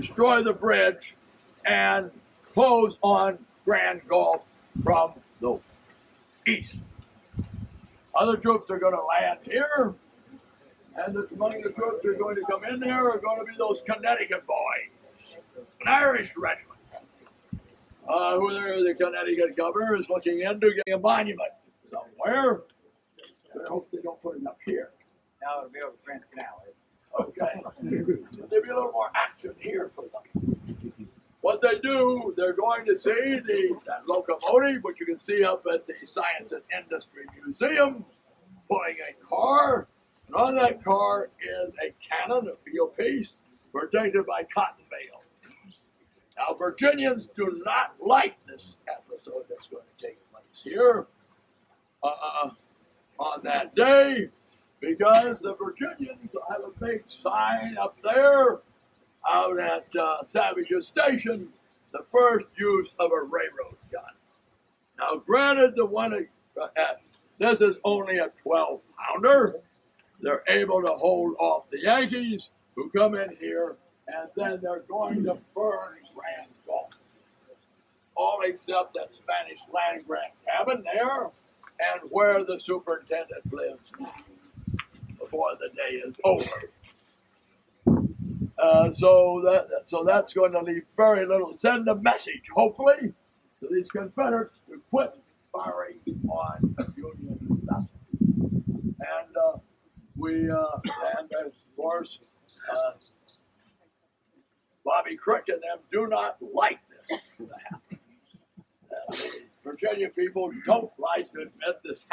destroy the bridge, and close on Grand Gulf from the east. Other troops are going to land here, and among the troops that are going to come in there are going to be those Connecticut boys, an Irish regiment. Who the Connecticut governor is looking into getting a monument somewhere. I hope they don't put it up here. Now it'll be over Grand Canal. Okay. There'll be a little more action here for them. What they do, they're going to see that locomotive, which you can see up at the Science and Industry Museum, pulling a car, and on that car is a cannon, a field piece, protected by cotton bale. Now, Virginians do not like this episode that's going to take place here on that day, because the Virginians have a big sign up there out at Savage's Station, the first use of a railroad gun. Now, granted, the one this is only a 12-pounder. They're able to hold off the Yankees who come in here, and then they're going to burn Grand Gulf. All except that Spanish land grant cabin there, and where the superintendent lives now, before the day is over. So that's going to leave very little. Send a message, hopefully, to these Confederates to quit firing on Union vessels. And of course, Bobby Crick and them do not like this to happen. Virginia people don't like to admit this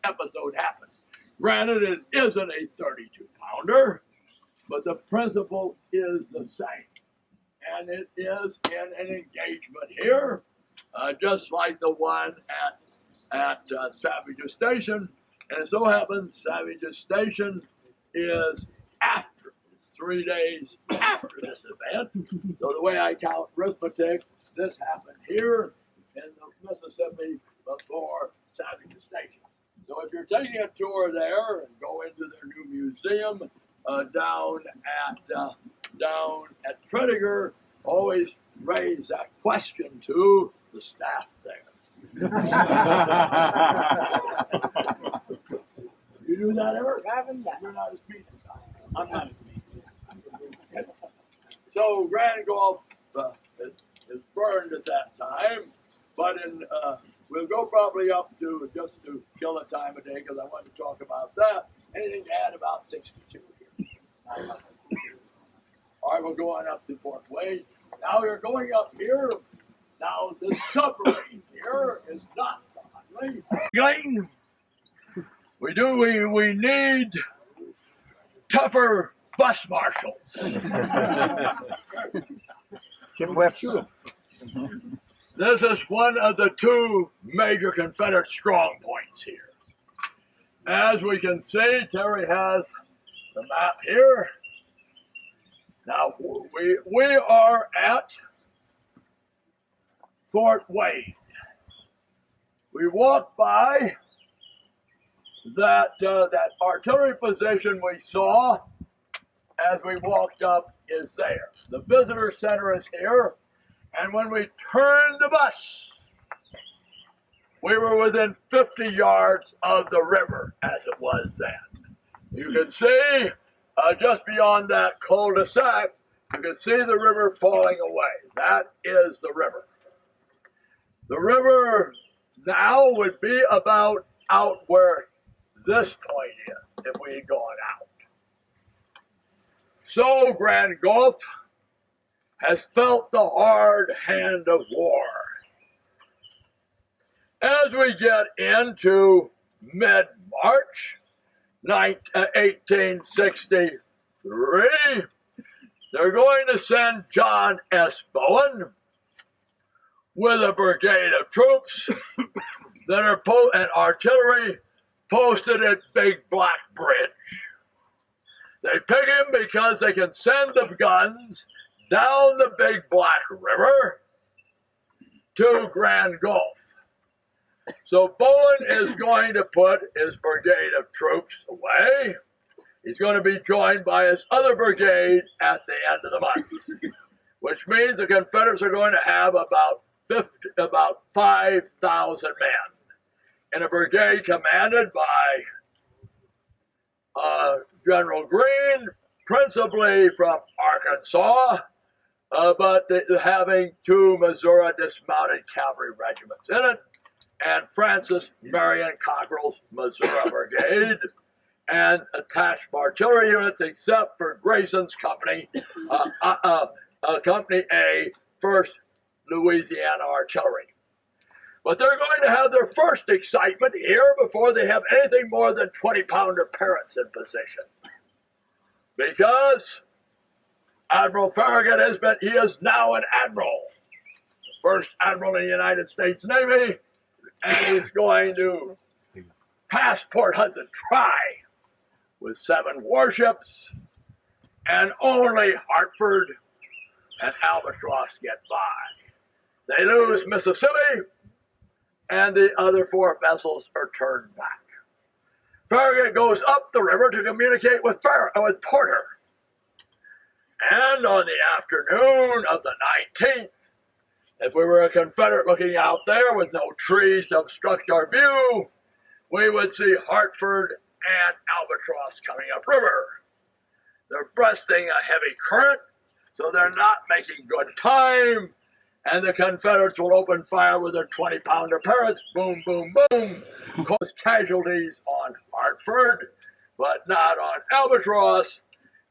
episode happened. Granted, it isn't a 32-pounder, but the principle is the same. And it is in an engagement here, just like the one at Savage's Station. And it so happens Savage's Station is after, it's 3 days after this event. So the way I count arithmetic, this happened here in the Mississippi before Savage's Station. So if you're taking a tour there and go into their new museum down at Tredegar, always raise that question to the staff there. You do that ever? You're not as mean as I am. I'm not as mean. So Grand Gulf is burned at that time, but we'll go probably up to, just to kill the time of day, because I want to talk about that. Anything to add about 62 here? All right, we'll go on up to Fort Wayne. Now you're going up here. Now this submarine here is not the highway. We need tougher bus marshals. This is one of the two major Confederate strong points here. As we can see, Terry has the map here. Now, we are at Fort Wayne. We walk by that artillery position we saw as we walked up is there. The visitor center is here, and when we turned the bus, we were within 50 yards of the river as it was then. You can see just beyond that cul-de-sac, you can see the river falling away. That is the river. The river now would be about out where this point is, if we had gone out. So Grand Gulf has felt the hard hand of war. As we get into mid-March 1863, they're going to send John S. Bowen with a brigade of troops that are and artillery posted at Big Black Bridge. They pick him because they can send the guns down the Big Black River to Grand Gulf. So Bowen is going to put his brigade of troops away. He's going to be joined by his other brigade at the end of the month. which means the Confederates are going to have about 5,000 men in a brigade commanded by General Greene, principally from Arkansas, but having 2 Missouri dismounted cavalry regiments in it, and Francis Marion Cockrell's Missouri Brigade, and attached artillery units except for Grayson's company, Company A, 1st Louisiana Artillery. But they're going to have their first excitement here before they have anything more than 20-pounder Parrots in position. Because Admiral Farragut he is now an admiral, the first admiral in the United States Navy, and he's going to pass Port Hudson dry with 7 warships, and only Hartford and Albatross get by. They lose Mississippi, and the other 4 vessels are turned back. Farragut goes up the river to communicate with Porter. And on the afternoon of the 19th, if we were a Confederate looking out there with no trees to obstruct our view, we would see Hartford and Albatross coming upriver. They're breasting a heavy current, so they're not making good time, and the Confederates will open fire with their 20-pounder Parrots, boom, boom, boom, cause casualties on Hartford, but not on Albatross,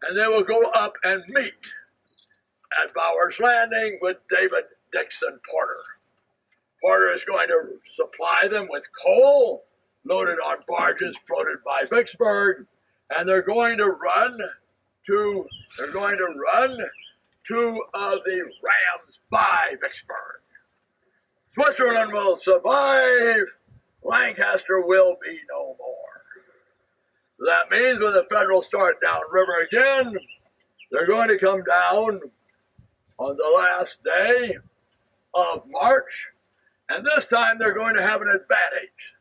and they will go up and meet at Bowers Landing with David Dixon Porter. Porter is going to supply them with coal loaded on barges floated by Vicksburg, and they're going to run 2 of the rams by Vicksburg. Switzerland will survive. Lancaster will be no more. That means when the Federals start downriver again, they're going to come down on the last day of March, and this time they're going to have an advantage.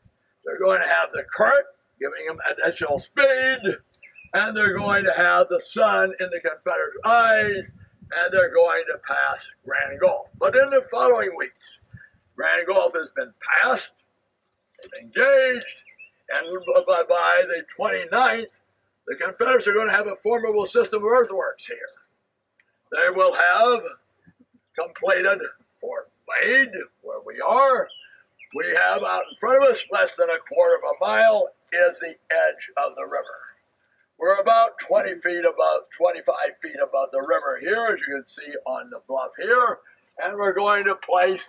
They're going to have the current giving them additional speed, and they're going to have the sun in the Confederate eyes, and they're going to pass Grand Gulf. But in the following weeks, Grand Gulf has been passed, they've engaged, and by the 29th, the Confederates are going to have a formidable system of earthworks here. They will have completed Fort Wade, where we are. We have out in front of us, less than a quarter of a mile, is the edge of the river. We're about 25 feet above the river here, as you can see on the bluff here, and we're going to place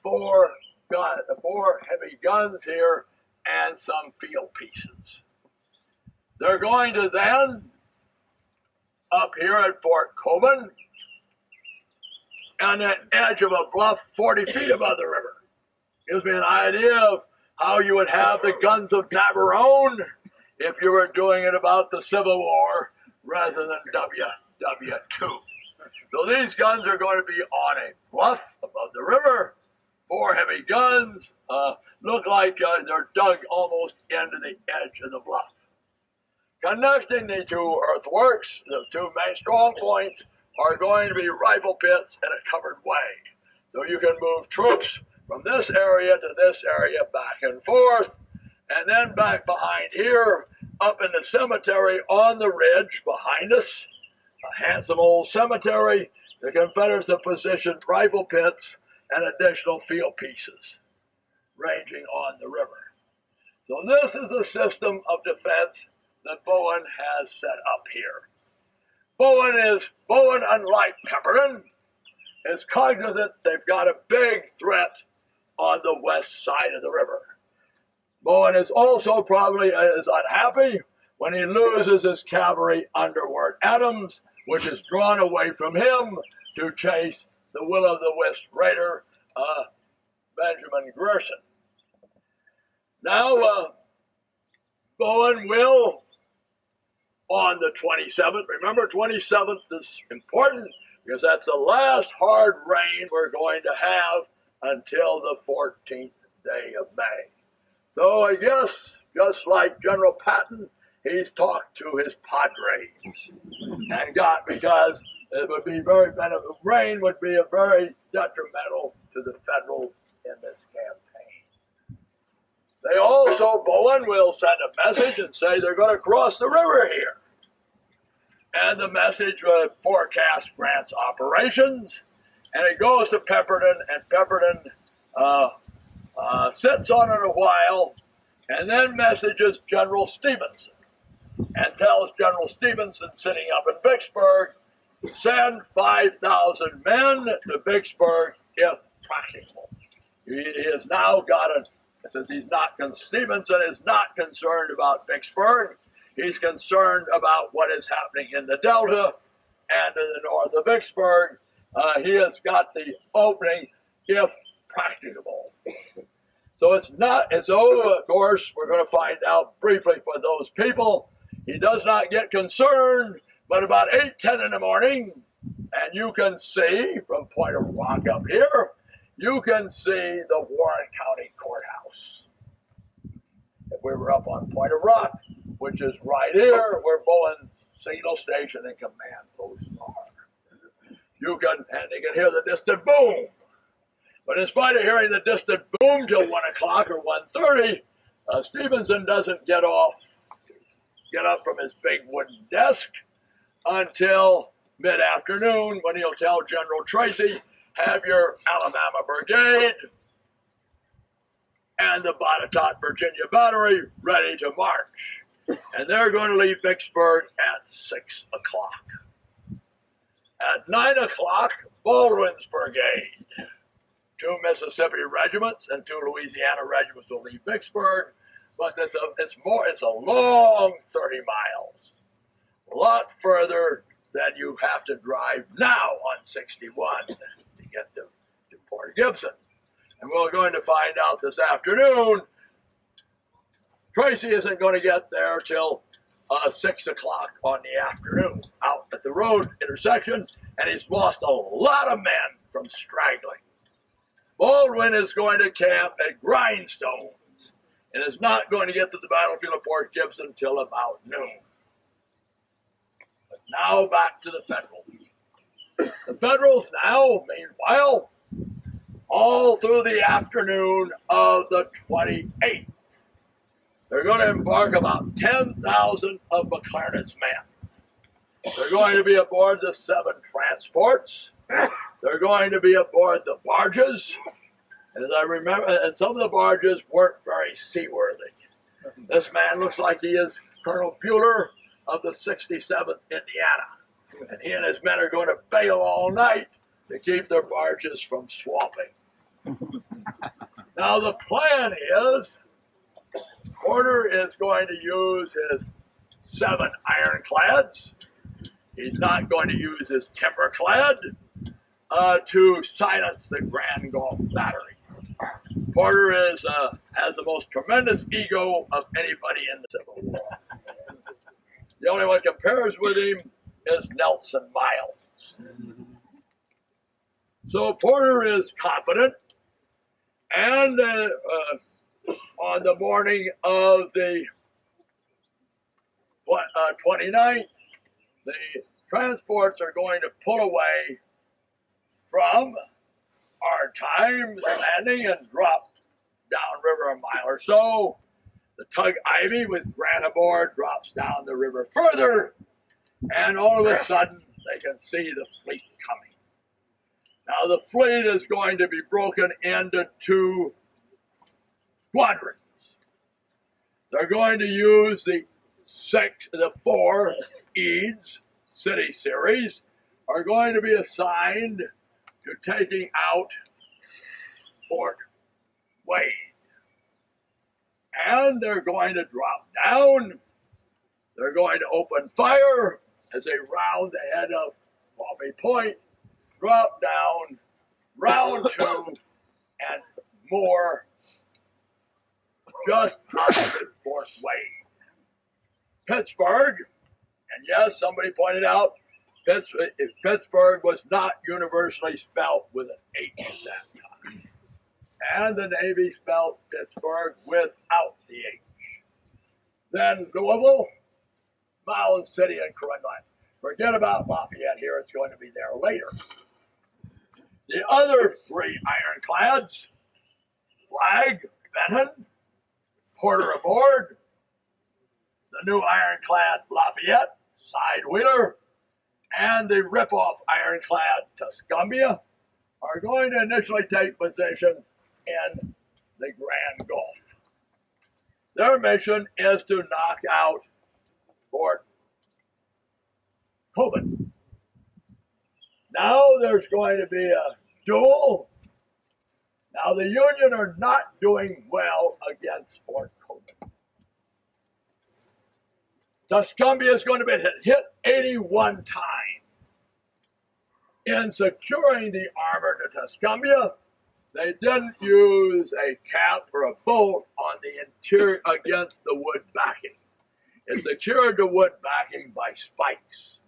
4 heavy guns here and some field pieces. They're going to then, up here at Fort Coburn, on the edge of a bluff 40 feet above the river. Gives me an idea of how you would have the guns of Navarone if you were doing it about the Civil War rather than WW2. So these guns are going to be on a bluff above the river. 4 heavy guns look like they're dug almost into the edge of the bluff. Connecting the 2 earthworks, the 2 main strong points, are going to be rifle pits in a covered way. So you can move troops from this area to this area back and forth, and then back behind here, up in the cemetery on the ridge behind us, a handsome old cemetery. The Confederates have positioned rifle pits and additional field pieces ranging on the river. So this is the system of defense that Bowen has set up here. Bowen, unlike Pemberton, is cognizant they've got a big threat on the west side of the river. Bowen is also probably as unhappy when he loses his cavalry under Ward Adams, which is drawn away from him to chase the will-o'-the-wisp raider, Benjamin Grierson. Now, Bowen will, on the 27th, remember 27th is important because that's the last hard rain we're going to have until the 14th day of May. So I guess, just like General Patton, he's talked to his Padres and got, because it would be very beneficial. Rain would be a very detrimental to the Federals in this campaign. They also, Bowen will send a message and say they're going to cross the river here. And the message would forecast Grant's operations, and it goes to Pemberton, and Pemberton sits on it a while, and then messages General Stevenson and tells General Stevenson, sitting up in Vicksburg, send 5,000 men to Vicksburg if practicable. He has now got it, since Stevenson is not concerned about Vicksburg. He's concerned about what is happening in the Delta and in the north of Vicksburg. He has got the opening if practicable. So it's not as though, of course, we're going to find out briefly for those people, he does not get concerned, but about 8:10 in the morning, and you can see from Point of Rock up here, you can see the Warren County Courthouse. If we were up on Point of Rock, which is right here where Bowen Signal Station and Command Post are. And they can hear the distant boom. But in spite of hearing the distant boom till 1 o'clock or 1:30, Stevenson doesn't get up from his big wooden desk until mid-afternoon, when he'll tell General Tracy, have your Alabama Brigade and the Botetourt Virginia Battery ready to march. And they're going to leave Vicksburg at 6 o'clock. At 9 o'clock, Baldwin's brigade, 2 Mississippi regiments and 2 Louisiana regiments will leave Vicksburg, but it's a long 30 miles, a lot further than you have to drive now on 61 to get to Port Gibson. And we're going to find out this afternoon, Tracy isn't going to get there till 6 o'clock on the afternoon, out at the road intersection, and he's lost a lot of men from straggling. Baldwin is going to camp at Grindstones and is not going to get to the battlefield of Port Gibson until about noon. But now back to the Federals. The Federals now, meanwhile, all through the afternoon of the 28th, they're going to embark about 10,000 of McClernand's men. They're going to be aboard the 7 transports. They're going to be aboard the barges. And as I remember, and some of the barges weren't very seaworthy. This man looks like he is Colonel Bueller of the 67th Indiana. And he and his men are going to bail all night to keep their barges from swamping. Now the plan is, Porter is going to use his 7 ironclads. He's not going to use his timberclad to silence the Grand Gulf Battery. Porter has the most tremendous ego of anybody in the Civil War. The only one compares with him is Nelson Miles. So Porter is confident, and on the morning of the 29th, the transports are going to pull away from our Times Landing and drop downriver a mile or so. The tug Ivy with Grant aboard drops down the river further, and all of a sudden they can see the fleet coming. Now the fleet is going to be broken into 2 squadrons. They're going to use the 4 Eads City series are going to be assigned to taking out Fort Wayne. And they're going to drop down. They're going to open fire as they round the head of Bobby Point, drop down, round 2, and more just opposite Fort Wayne. Pittsburgh, and yes, somebody pointed out, Pittsburgh was not universally spelled with an H at that time. And the Navy spelled Pittsburgh without the H. Then Louisville, Mound City, and Corunna. Forget about Lafayette here, it's going to be there later. The other three ironclads, Flag, Benton, Porter aboard, the new ironclad Lafayette, Side Wheeler, and the rip-off ironclad Tuscumbia are going to initially take position in the Grand Gulf. Their mission is to knock out Fort Coben. Now there's going to be a duel. Now the Union are not doing well against Fort Coben. Tuscumbia is going to be hit 81 times. In securing the armor to Tuscumbia, they didn't use a cap or a bolt on the interior against the wood backing. It secured the wood backing by spikes.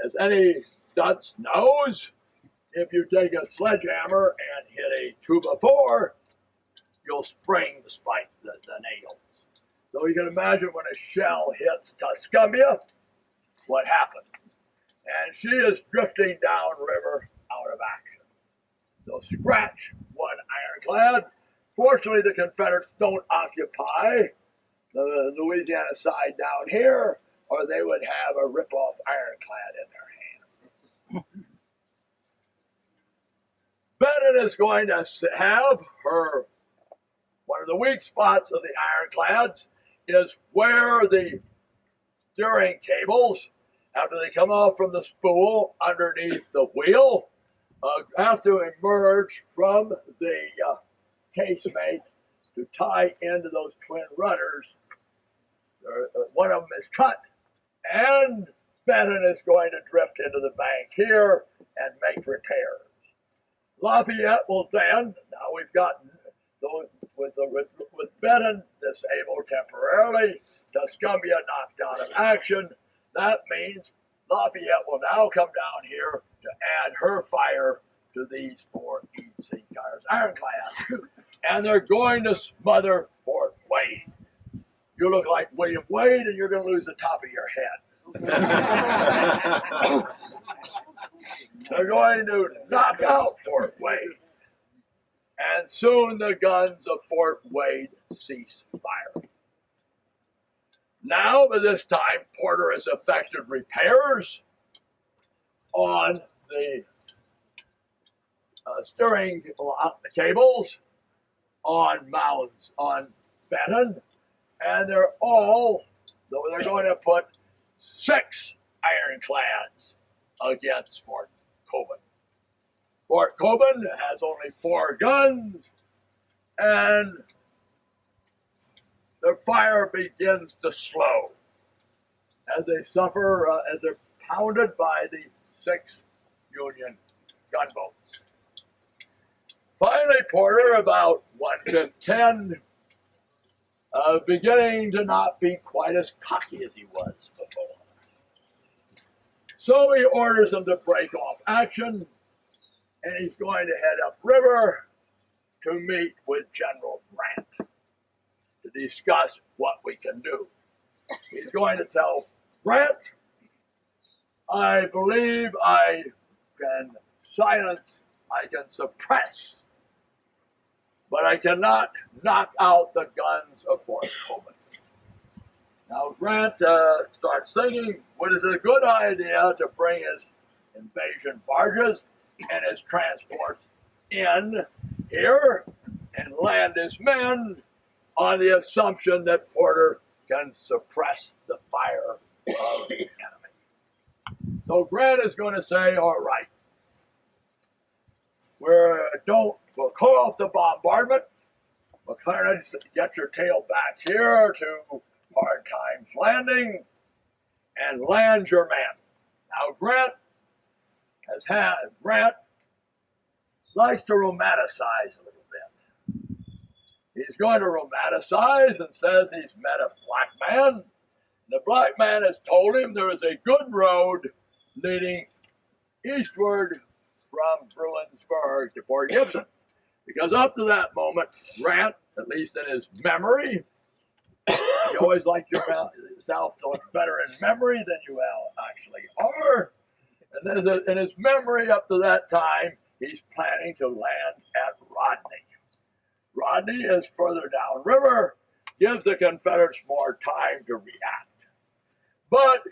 As any dunce knows, if you take a sledgehammer and hit a 2x4, you'll spring the spike, the nails. So you can imagine when a shell hits Tuscumbia, what happens. And she is drifting downriver out of action. So scratch one ironclad. Fortunately, the Confederates don't occupy the Louisiana side down here, or they would have a rip-off ironclad in their hands. Benton is going to have her, one of the weak spots of the ironclads is where the steering cables, after they come off from the spool underneath the wheel, have to emerge from the casemate to tie into those twin rudders. One of them is cut, and Benton is going to drift into the bank here and make repairs. Lafayette will then, now we've gotten those with Benton disabled temporarily, Tuscumbia knocked out of action. That means Lafayette will now come down here to add her fire to these four East ironclads. And they're going to smother Fort Wayne. You look like William Wade and you're going to lose the top of your head. They're going to knock out Fort Wayne. And soon the guns of Fort Wayne cease firing. Now, by this time, Porter has effected repairs on the steering cables, on mounds, on Benton, and they're going to put 6 ironclads against Fort Coben. Fort Coben has only 4 guns, and their fire begins to slow as they suffer, as they're pounded by the 6 Union gunboats. Finally, Porter, about 1:10, beginning to not be quite as cocky as he was before. So he orders them to break off action, and he's going to head upriver to meet with General Grant to discuss what we can do. He's going to tell Grant, I believe I can silence, I can suppress, but I cannot knock out the guns of Fort Coben. Now Grant starts thinking, what is a good idea to bring his invasion barges and his transports in here and land his men on the assumption that Porter can suppress the fire of the enemy. So Grant is going to say, all right, we'll call off the bombardment. McClernand, get your tail back here to Hard Times Landing and land your men. Now Grant likes to romanticize a little bit. He's going to romanticize and says he's met a black man. The black man has told him there is a good road leading eastward from Bruinsburg to Fort Gibson. Because up to that moment, Grant, at least in his memory, You always like yourself to look better in memory than you actually are. And then in his memory up to that time, he's planning to land at Rodney. Rodney is further downriver, gives the Confederates more time to react. But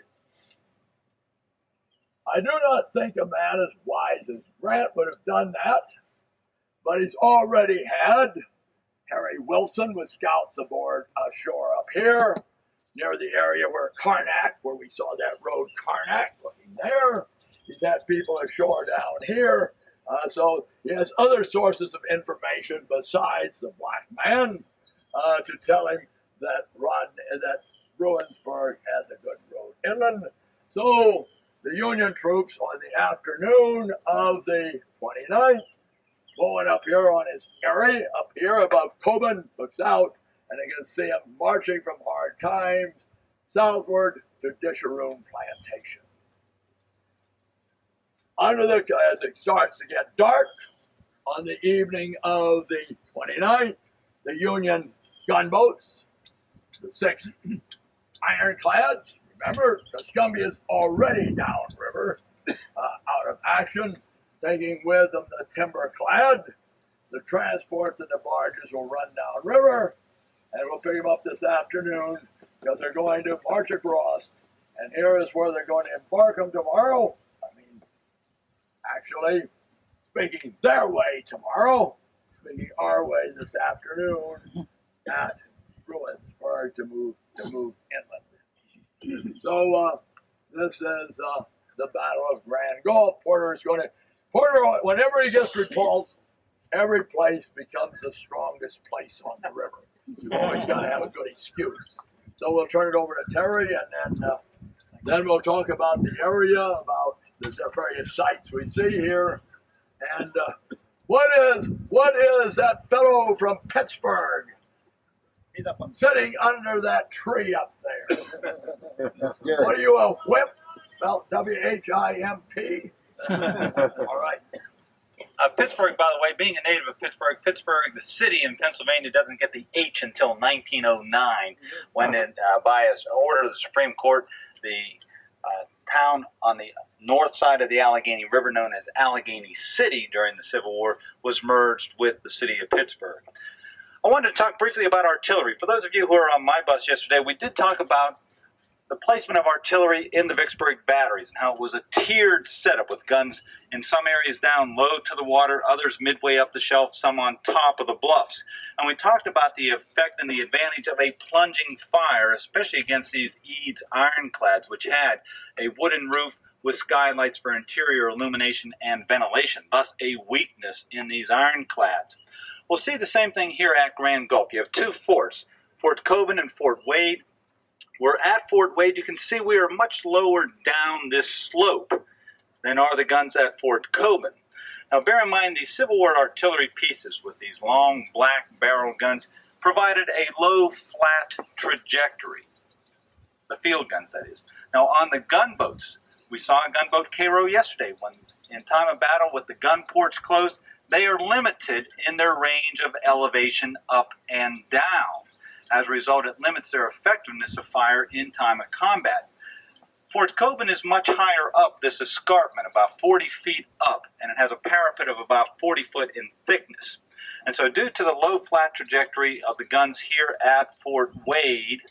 I do not think a man as wise as Grant would have done that. But he's already had Harry Wilson with scouts aboard ashore up here, near the area where we saw that road Karnak, looking there. He's had people ashore down here. So he has other sources of information besides the black man to tell him that Bruinsburg has a good road inland. So the Union troops on the afternoon of the 29th, Bowen up here on his area, up here above Coben, looks out, and you can see him marching from Hard Times southward to Disharoon Plantation. As it starts to get dark on the evening of the 29th, the Union gunboats, the 6 ironclads, remember, Tuscumbia is already downriver, out of action, taking with them the timber clad. The transports and the barges will run downriver, and we'll pick them up this afternoon because they're going to march across, and here is where they're going to embark them tomorrow. Actually, speaking their way tomorrow, speaking our way this afternoon at Bruinsburg to move inland. So this is the Battle of Grand Gulf. Porter, whenever he gets repulsed, every place becomes the strongest place on the river. You've always got to have a good excuse. So we'll turn it over to Terry, and then we'll talk about the area, about the various sites we see here, and what is that fellow from Pittsburgh? He's up on sitting under that tree up there. That's good. What are you, a whip? Spelled W-H-I-M-P? All right. Pittsburgh, by the way, being a native of Pittsburgh, the city in Pennsylvania doesn't get the H until 1909, when, by an order of the Supreme Court, the town on the north side of the Allegheny River, known as Allegheny City during the Civil War, was merged with the city of Pittsburgh. I wanted to talk briefly about artillery. For those of you who were on my bus yesterday, we did talk about the placement of artillery in the Vicksburg batteries and how it was a tiered setup with guns in some areas down low to the water, others midway up the shelf, some on top of the bluffs. And we talked about the effect and the advantage of a plunging fire, especially against these Eads ironclads, which had a wooden roof with skylights for interior illumination and ventilation, thus a weakness in these ironclads. We'll see the same thing here at Grand Gulf. You have two forts, Fort Coben and Fort Wade. We're at Fort Wade. You can see we are much lower down this slope than are the guns at Fort Coben. Now bear in mind, these Civil War artillery pieces with these long black barrel guns provided a low flat trajectory. The field guns, that is. Now on the gunboats, we saw a gunboat Cairo yesterday. When in time of battle with the gun ports closed, they are limited in their range of elevation up and down. As a result, it limits their effectiveness of fire in time of combat. Fort Coben is much higher up this escarpment, about 40 feet up, and it has a parapet of about 40 foot in thickness. And so due to the low flat trajectory of the guns here at Fort Wade,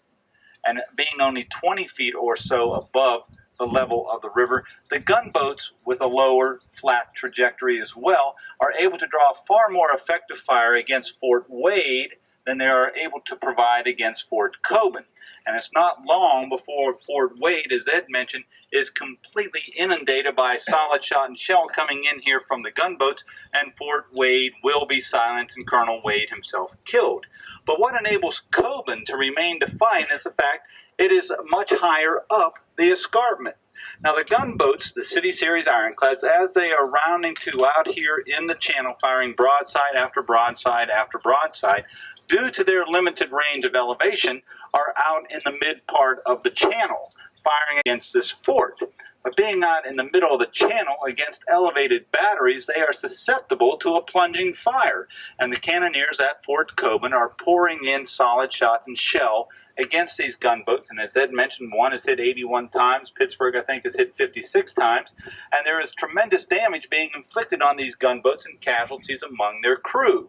and being only 20 feet or so above the level of the river, the gunboats with a lower flat trajectory as well are able to draw far more effective fire against Fort Wade than they are able to provide against Fort Coben. And it's not long before Fort Wade, as Ed mentioned, is completely inundated by solid shot and shell coming in here from the gunboats, and Fort Wade will be silenced and Colonel Wade himself killed. But what enables Coben to remain defiant is the fact it is much higher up the escarpment. Now the gunboats, the City Series ironclads, as they are rounding to out here in the channel, firing broadside after broadside after broadside, due to their limited range of elevation, are out in the mid part of the channel, firing against this fort. But being out in the middle of the channel against elevated batteries, they are susceptible to a plunging fire, and the cannoneers at Fort Coben are pouring in solid shot and shell against these gunboats. And as Ed mentioned, one is hit 81 times. Pittsburgh, I think, is hit 56 times. And there is tremendous damage being inflicted on these gunboats and casualties among their crew.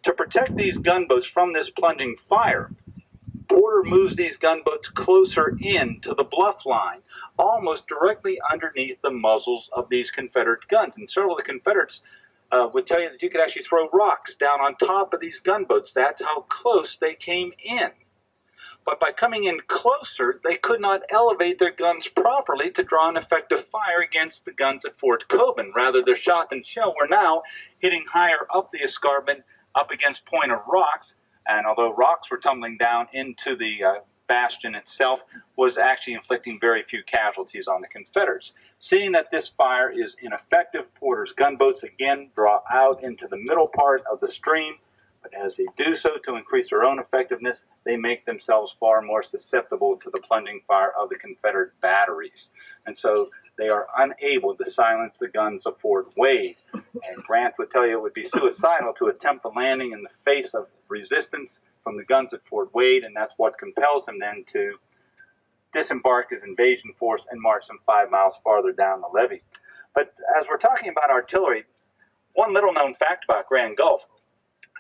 To protect these gunboats from this plunging fire, Porter moves these gunboats closer in to the bluff line, almost directly underneath the muzzles of these Confederate guns. And several of the Confederates would tell you that you could actually throw rocks down on top of these gunboats. That's how close they came in. But by coming in closer, they could not elevate their guns properly to draw an effective fire against the guns at Fort Coben. Rather, their shot and shell were now hitting higher up the escarpment, up against point of rocks. And although rocks were tumbling down into the bastion itself, was actually inflicting very few casualties on the Confederates. Seeing that this fire is ineffective, Porter's gunboats again draw out into the middle part of the stream. But as they do so to increase their own effectiveness, they make themselves far more susceptible to the plunging fire of the Confederate batteries. And so they are unable to silence the guns of Fort Wade. And Grant would tell you it would be suicidal to attempt the landing in the face of resistance from the guns at Fort Wade, and that's what compels him then to disembark his invasion force and march them 5 miles farther down the levee. But as we're talking about artillery, one little known fact about Grand Gulf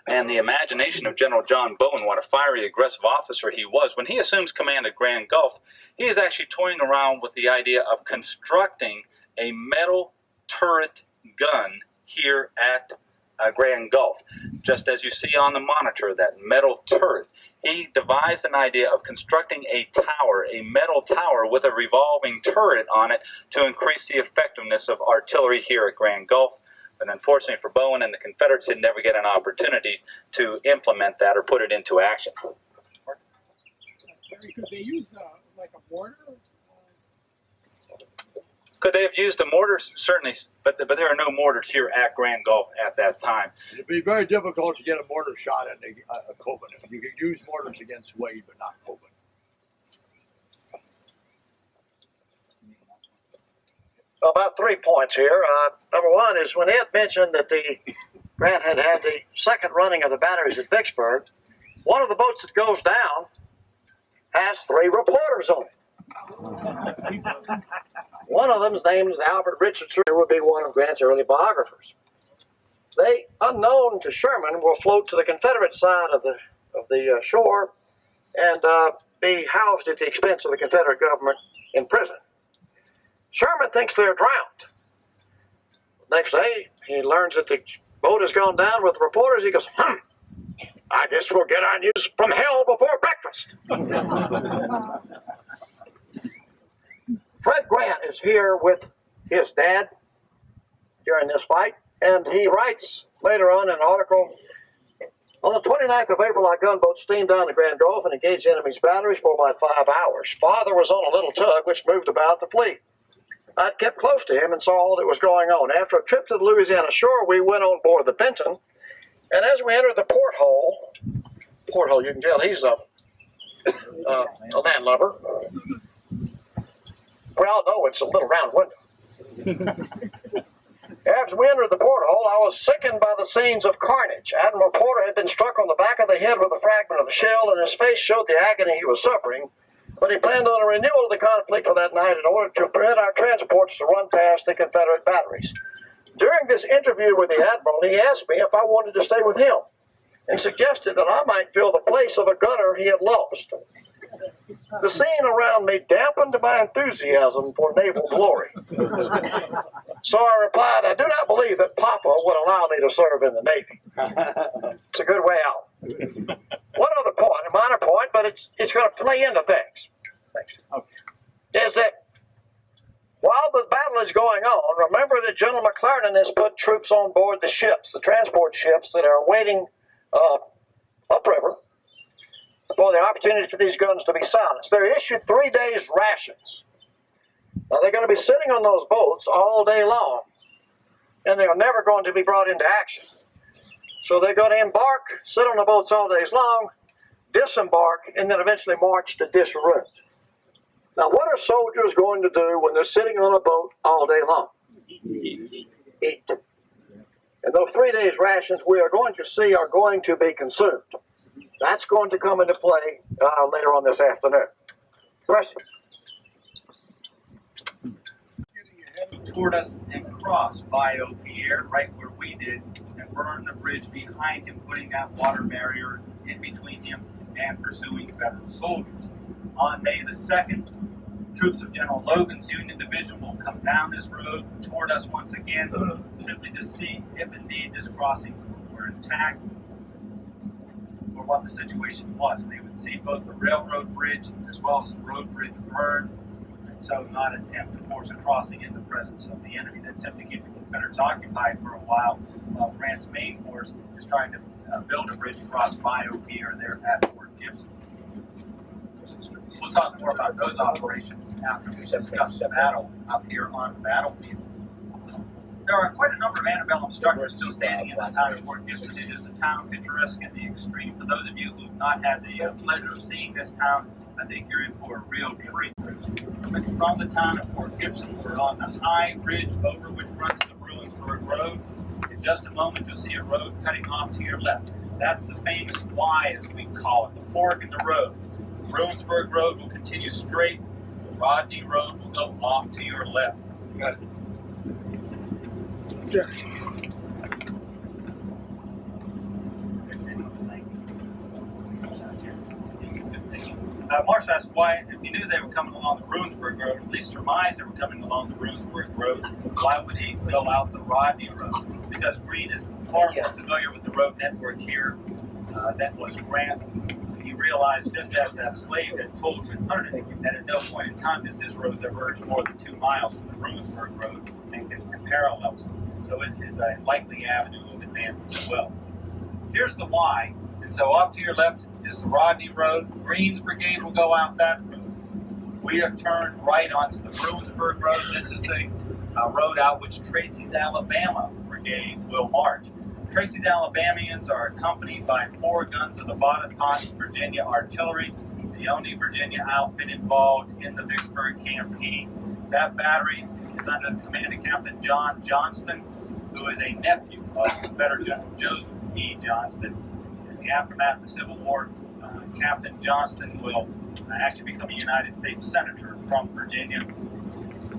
and the imagination of General John Bowen, what a fiery, aggressive officer he was, when he assumes command at Grand Gulf, he is actually toying around with the idea of constructing a metal turret gun here at Grand Gulf. Just as you see on the monitor, that metal turret. He devised an idea of constructing a tower, a metal tower with a revolving turret on it to increase the effectiveness of artillery here at Grand Gulf. But unfortunately for Bowen and the Confederates, he'd never get an opportunity to implement that or put it into action. Could they use like a mortar? Could they have used a mortar? Certainly, but there are no mortars here at Grand Gulf at that time. It'd be very difficult to get a mortar shot at Coben. You could use mortars against Wade, but not Coben. About 3 points here. Number one is when Ed mentioned that Grant had the second running of the batteries at Vicksburg, one of the boats that goes down has 3 reporters on it. One of them's named Albert Richardson, who would be one of Grant's early biographers. They, unknown to Sherman, will float to the Confederate side of the shore and be housed at the expense of the Confederate government in prison. Sherman thinks they're drowned. Next day, he learns that the boat has gone down with the reporters. He goes, I guess we'll get our news from hell before breakfast. Fred Grant is here with his dad during this fight, and he writes later on in an article, on the 29th of April, our gunboat steamed down the Grand Gulf and engaged the enemy's batteries for about 5 hours. Father was on a little tug which moved about the fleet. I kept close to him and saw all that was going on. After a trip to the Louisiana shore, we went on board the Benton, and as we entered the porthole, you can tell he's a landlubber. We all know it's a little round window. As we entered the porthole, I was sickened by the scenes of carnage. Admiral Porter had been struck on the back of the head with a fragment of the shell, and his face showed the agony he was suffering. But he planned on a renewal of the conflict for that night in order to permit our transports to run past the Confederate batteries. During this interview with the Admiral, he asked me if I wanted to stay with him and suggested that I might fill the place of a gunner he had lost. The scene around me dampened my enthusiasm for naval glory. So I replied, I do not believe that Papa would allow me to serve in the Navy. It's a good way out. One other point, a minor point, but it's going to play into things, is that while the battle is going on, remember that General McClernand has put troops on board the ships, the transport ships that are waiting upriver for the opportunity for these guns to be silenced. They're issued 3 days rations. Now they're going to be sitting on those boats all day long, and they're never going to be brought into action. So they're going to embark, sit on the boats all days long, disembark, and then eventually march to Disarray. Now what are soldiers going to do when they're sitting on a boat all day long? Eat. And those 3 days rations we are going to see are going to be consumed. That's going to come into play later on this afternoon. Question? Toward us and crossed by Pierre, right where we did, and burned the bridge behind him, putting that water barrier in between him and pursuing federal soldiers. On May the 2nd, troops of General Logan's Union Division will come down this road toward us once again, simply to see if indeed this crossing were intact or what the situation was. They would see both the railroad bridge as well as the road bridge burned, and so not attempt to force a crossing in the presence of the enemy. That's simply keep the Confederates occupied for a while France's main force is trying to build a bridge across Bayou Pierre there at Fort Gibson. We'll talk more about those operations after we discuss the battle up here on the battlefield. There are quite a number of antebellum structures still standing in the town of Fort Gibson. It is a town picturesque in the extreme. For those of you who have not had the pleasure of seeing this town, I think you're in for a real treat. From the town of Fort Gibson, we're on the high ridge over which runs the Bruinsburg Road. In just a moment, you'll see a road cutting off to your left. That's the famous Y, as we call it, the fork in the road. The Bruinsburg Road will continue straight. The Rodney Road will go off to your left. Got it. Yeah. Marshall asked why, if he knew they were coming along the Bruinsburg Road, or at least surmised they were coming along the Bruinsburg Road, why would he go out the Rodney Road? Because Greene is far more familiar with the road network here than was Grant. He realized, just as that slave had told McClernand, that at no point in time does this road diverge more than 2 miles from the Bruinsburg Road and parallels. So it is a likely avenue of advance as well. Here's the Y, and so off to your left is the Rodney Road. Greene's brigade will go out that road. We have turned right onto the Bruinsburg Road. This is the road out which Tracy's Alabama brigade will march. Tracy's Alabamians are accompanied by 4 guns of the Botetourt, Virginia artillery, the only Virginia outfit involved in the Vicksburg campaign. That battery is under the command of Captain John Johnston, who is a nephew of Confederate General Joseph E. Johnston. In the aftermath of the Civil War, Captain Johnston will actually become a United States Senator from Virginia,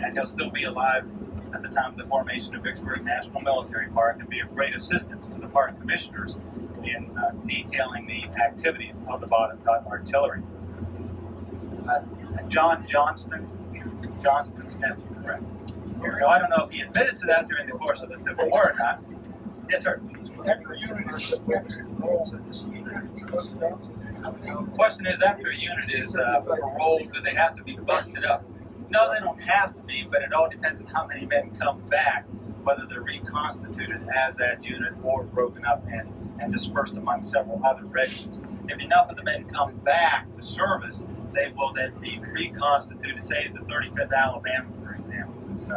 and he'll still be alive at the time of the formation of Vicksburg National Military Park and be of great assistance to the park commissioners in detailing the activities of the Botetourt artillery. John Johnston, Johnston's nephew, correct? So I don't know if he admitted to that during the course of the Civil War or not. Yes, sir. The question is, after a unit is paroled, do they have to be busted up? No, they don't have to be, but it all depends on how many men come back, whether they're reconstituted as that unit or broken up and dispersed among several other regiments. If enough of the men come back to service, they will then be reconstituted. Say the 35th Alabama, for example, is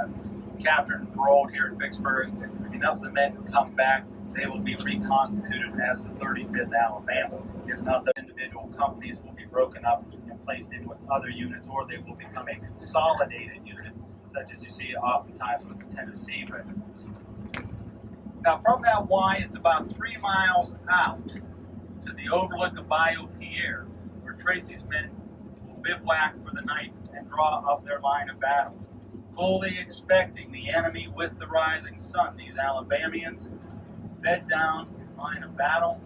captured and paroled here in Vicksburg. If enough of the men come back, they will be reconstituted as the 35th Alabama. If not, the individual companies will be broken up and placed in with other units, or they will become a consolidated unit, such as you see oftentimes with the Tennessee regiments. Now, from that Y, it's about 3 miles out to the overlook of Bayou Pierre, where Tracy's men will bivouac for the night and draw up their line of battle, fully expecting the enemy with the rising sun. These Alabamians bed down in line of battle.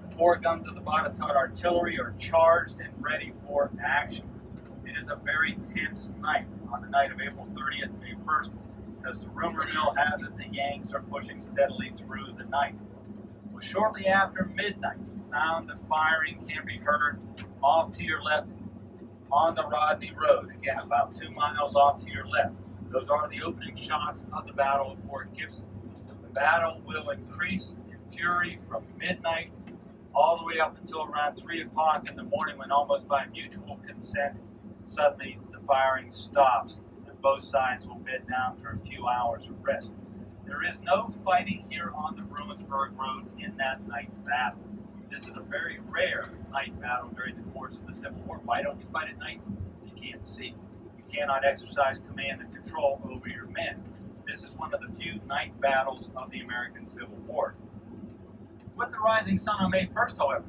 The 4 guns of the Botetourt artillery are charged and ready for action. It is a very tense night on the night of April 30th, May 1st, because the rumor mill has it the Yanks are pushing steadily through the night. Well, shortly after midnight, the sound of firing can be heard off to your left on the Rodney Road. Again, about 2 miles off to your left. Those are the opening shots of the Battle of Fort Gibson. The battle will increase in fury from midnight all the way up until around 3 o'clock in the morning, when almost by mutual consent, suddenly the firing stops and both sides will bed down for a few hours of rest. There is no fighting here on the Bruinsburg Road in that night battle. This is a very rare night battle during the course of the Civil War. Why don't you fight at night? You can't see. You cannot exercise command and control over your men. This is one of the few night battles of the American Civil War. With the rising sun on May 1st, however,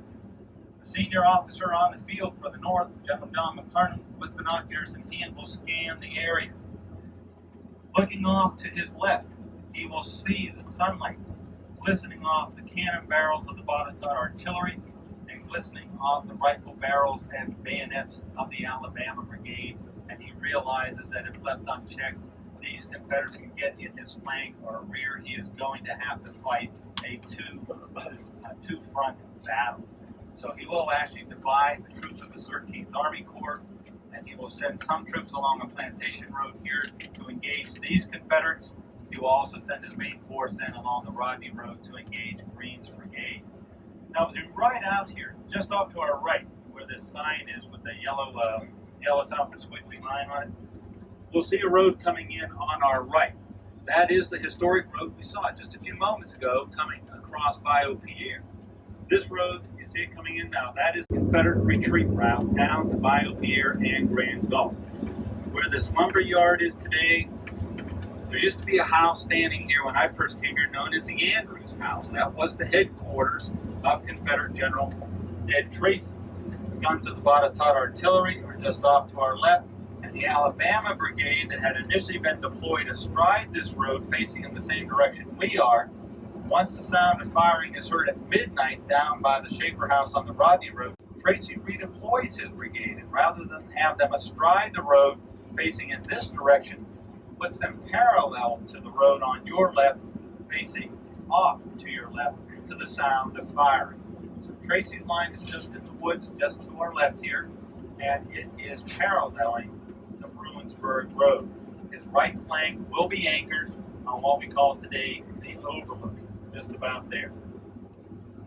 the The senior officer on the field for the North, General John McClernand, with binoculars in hand, will scan the area. Looking off to his left, he will see the sunlight glistening off the cannon barrels of the Botetourt artillery and glistening off the rifle barrels and bayonets of the Alabama Brigade, and he realizes that if left unchecked, these Confederates can get in his flank or rear. He is going to have to fight a two-front battle. So he will actually divide the troops of his 13th Army Corps, and he will send some troops along a plantation road here to engage these Confederates. He will also send his main force in along the Rodney Road to engage Green's brigade. Now, as we ride out here, just off to our right, where this sign is with the yellow south squiggly line on it, we'll see a road coming in on our right. That is the historic road we saw just a few moments ago coming across Bayou Pierre. This road, you see it coming in now, that is the Confederate retreat route down to Bayou Pierre and Grand Gulf. Where this lumber yard is today, there used to be a house standing here when I first came here known as the Andrews House. That was the headquarters of Confederate General Ned Tracy. The guns of the Botetourt artillery are just off to our left, and the Alabama Brigade that had initially been deployed astride this road facing in the same direction we are. Once the sound of firing is heard at midnight down by the Schaefer House on the Rodney Road, Tracy redeploys his brigade, and rather than have them astride the road facing in this direction, puts them parallel to the road on your left, facing off to your left to the sound of firing. So Tracy's line is just in the woods, just to our left here, and it is paralleling the Bruinsburg Road. His right flank will be anchored on what we call today the Overlook, just about there.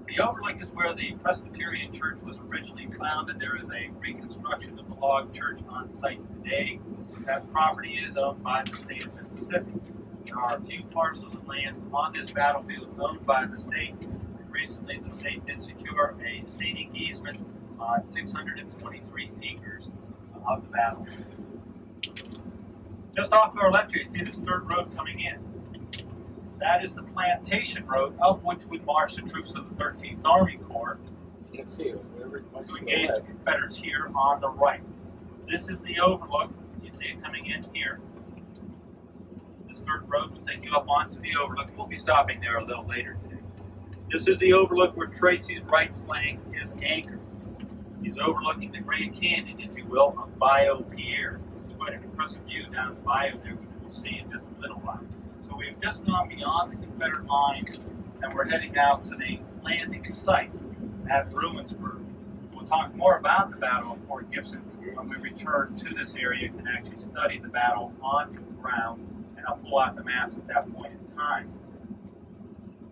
The Overlook is where the Presbyterian Church was originally founded. There is a reconstruction of the log church on site today. That property is owned by the state of Mississippi. There are a few parcels of land on this battlefield owned by the state. Recently, the state did secure a scenic easement on 623 acres of the battlefield. Just off to our left here, you see this third road coming in. That is the plantation road up which would march the troops of the 13th Army Corps You can see it. to engage the Confederates here on the right. This is the Overlook. You see it coming in here. This third road will take you up onto the Overlook. We'll be stopping there a little later today. This is the Overlook where Tracy's right flank is anchored. He's overlooking the Grand Canyon, if you will, of Bayou Pierre. It's quite an impressive view down the bayou there, which we'll see in just a little while. So we've just gone beyond the Confederate lines, and we're heading out to the landing site at Bruinsburg. We'll talk more about the Battle of Fort Gibson when we return to this area and actually study the battle on the ground, and I'll pull out the maps at that point in time.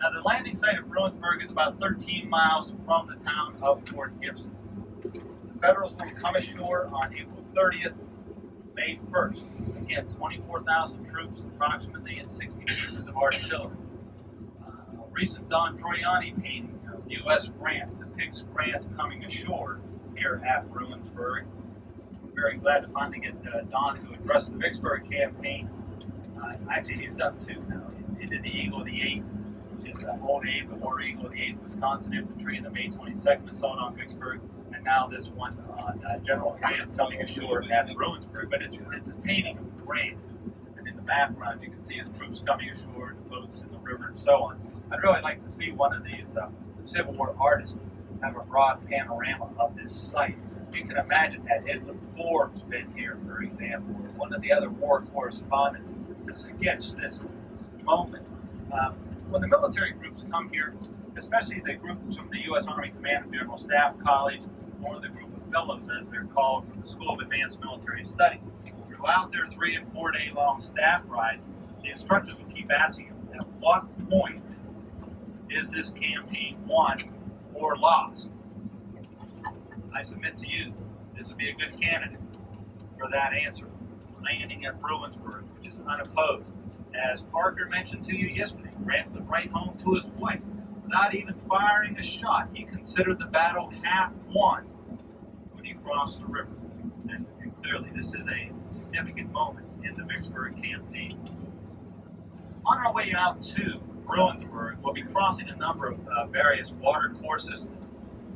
Now, the landing site of Bruinsburg is about 13 miles from the town of Fort Gibson. The Federals will come ashore on April 30th, May 1st. Again, 24,000 troops approximately and 60 pieces of artillery. A recent Don Troiani painting of U.S. Grant depicts Grant's coming ashore here at Bruinsburg. I'm very glad to finally get Don to address the Vicksburg campaign. Actually, he's done two now. He did the Eagle of the 8th, which is Old Abe, the War Eagle of the 8th Wisconsin Infantry, and the May 22nd assault on Vicksburg. And now this one on General Grant coming ashore at Bruinsburg, but it's a painting of Grant. And in the background, you can see his troops coming ashore, the boats in the river, and so on. I'd really like to see one of these Civil War artists have a broad panorama of this site. You can imagine had Edwin Forbes been here, for example, or one of the other war correspondents to sketch this moment. When the military groups come here, especially the groups from the U.S. Army Command and General Staff College, or the group of fellows, as they're called, from the School of Advanced Military Studies. Throughout their 3- and 4-day long staff rides, the instructors will keep asking them, at what point is this campaign won or lost? I submit to you, this would be a good candidate for that answer. Landing at Bruinsburg, which is unopposed. As Parker mentioned to you yesterday, Grant went right home to his wife. Without even firing a shot, he considered the battle half won when he crossed the river. And clearly, this is a significant moment in the Vicksburg campaign. On our way out to Bruinsburg, we'll be crossing a number of various water courses.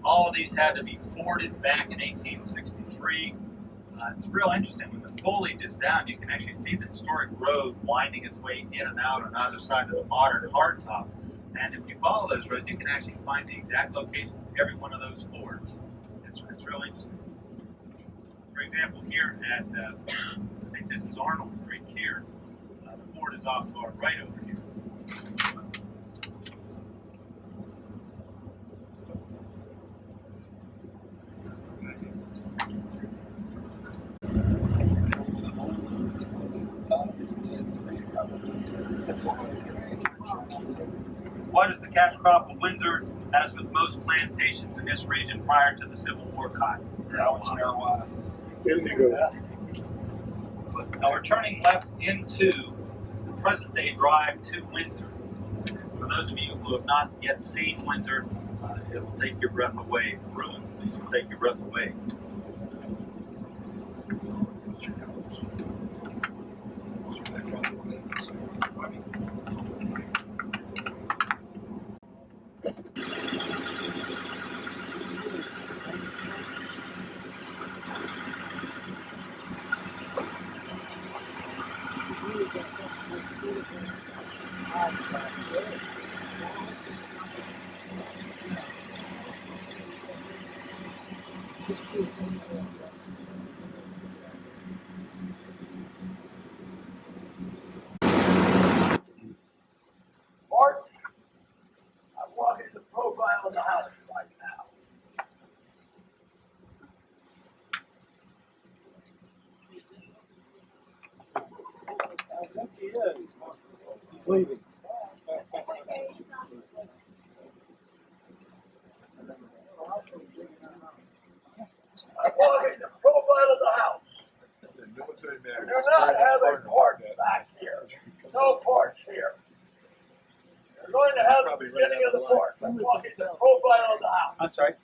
All of these had to be forded back in 1863. It's real interesting. When the foliage is down, you can actually see the historic road winding its way in and out on either side of the modern hardtop. And if you follow those roads, you can actually find the exact location of every one of those fords. It's real interesting. For example, here at, I think this is Arnold Creek here. The ford is off to our right over here. What is the cash crop of Windsor? As with most plantations in this region prior to the Civil War, cotton. Marijuana. Now we're turning left into the present-day drive to Windsor. For those of you who have not yet seen Windsor, it will take your breath away. The ruins of these will take your breath away. Mark, I'm walking the profile of the house right now. He's leaving. I'm walking the profile of the house. We do not have a porch back here. No porch here. We're going to have the beginning of the porch. I'm walking the profile of the house. I'm sorry.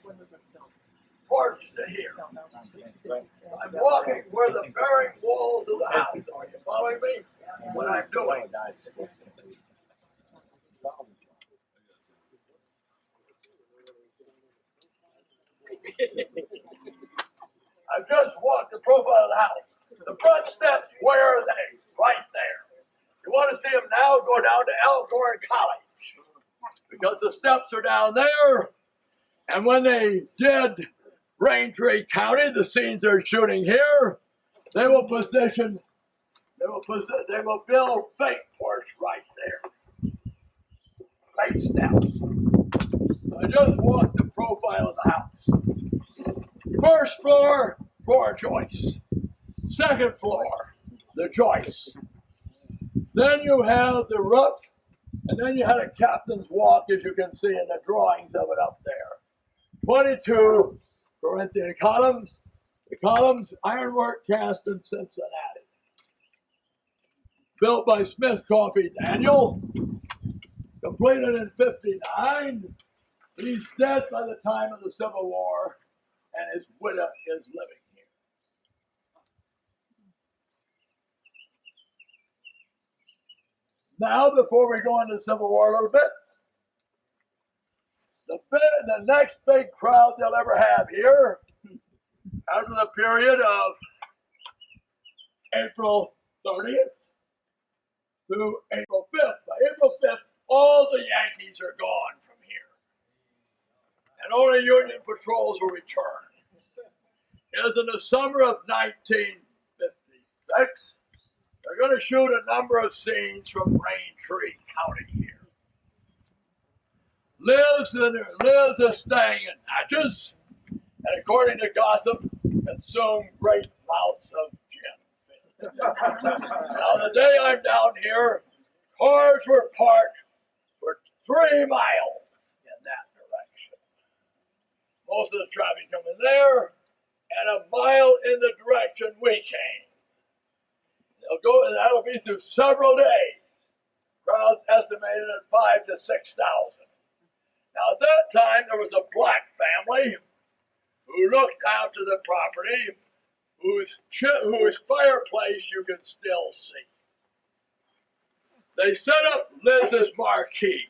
Porch to here. I'm walking where the bearing walls of the house are. You following me? What I'm doing. I've just walked the profile of the house. The front steps, where are they? Right there. You want to see them now? Go down to Elkhorn College. Because the steps are down there. And when they did Braintree County, the scenes they're shooting here, they will build fake porch right there. Fake steps. I just walked the profile of the house. First floor, floor joists. Second floor, the joists. Then you have the roof, and then you had a captain's walk, as you can see in the drawings of it up there. 22 Corinthian columns. The columns, ironwork cast in Cincinnati. Built by Smith Coffee Daniel. Completed in '59. He's dead by the time of the Civil War, and his widow is living here. Now, before we go into the Civil War a little bit, the next big crowd they'll ever have here, after the period of April 30th through April 5th. By April 5th, all the Yankees are gone from here, and only Union patrols will return. It was in the summer of 1956. They're going to shoot a number of scenes from Braintree County here. Liz is staying in Natchez, and according to gossip, consumed great amounts of gin. Now, the day I'm down here, cars were parked for 3 miles in that direction. Most of the traffic coming there, and a mile in the direction we came. That'll be through several days. Crowds estimated at 5,000 to 6,000. Now, at that time, there was a black family who looked after the property, whose fireplace you can still see. They set up Liz's marquee.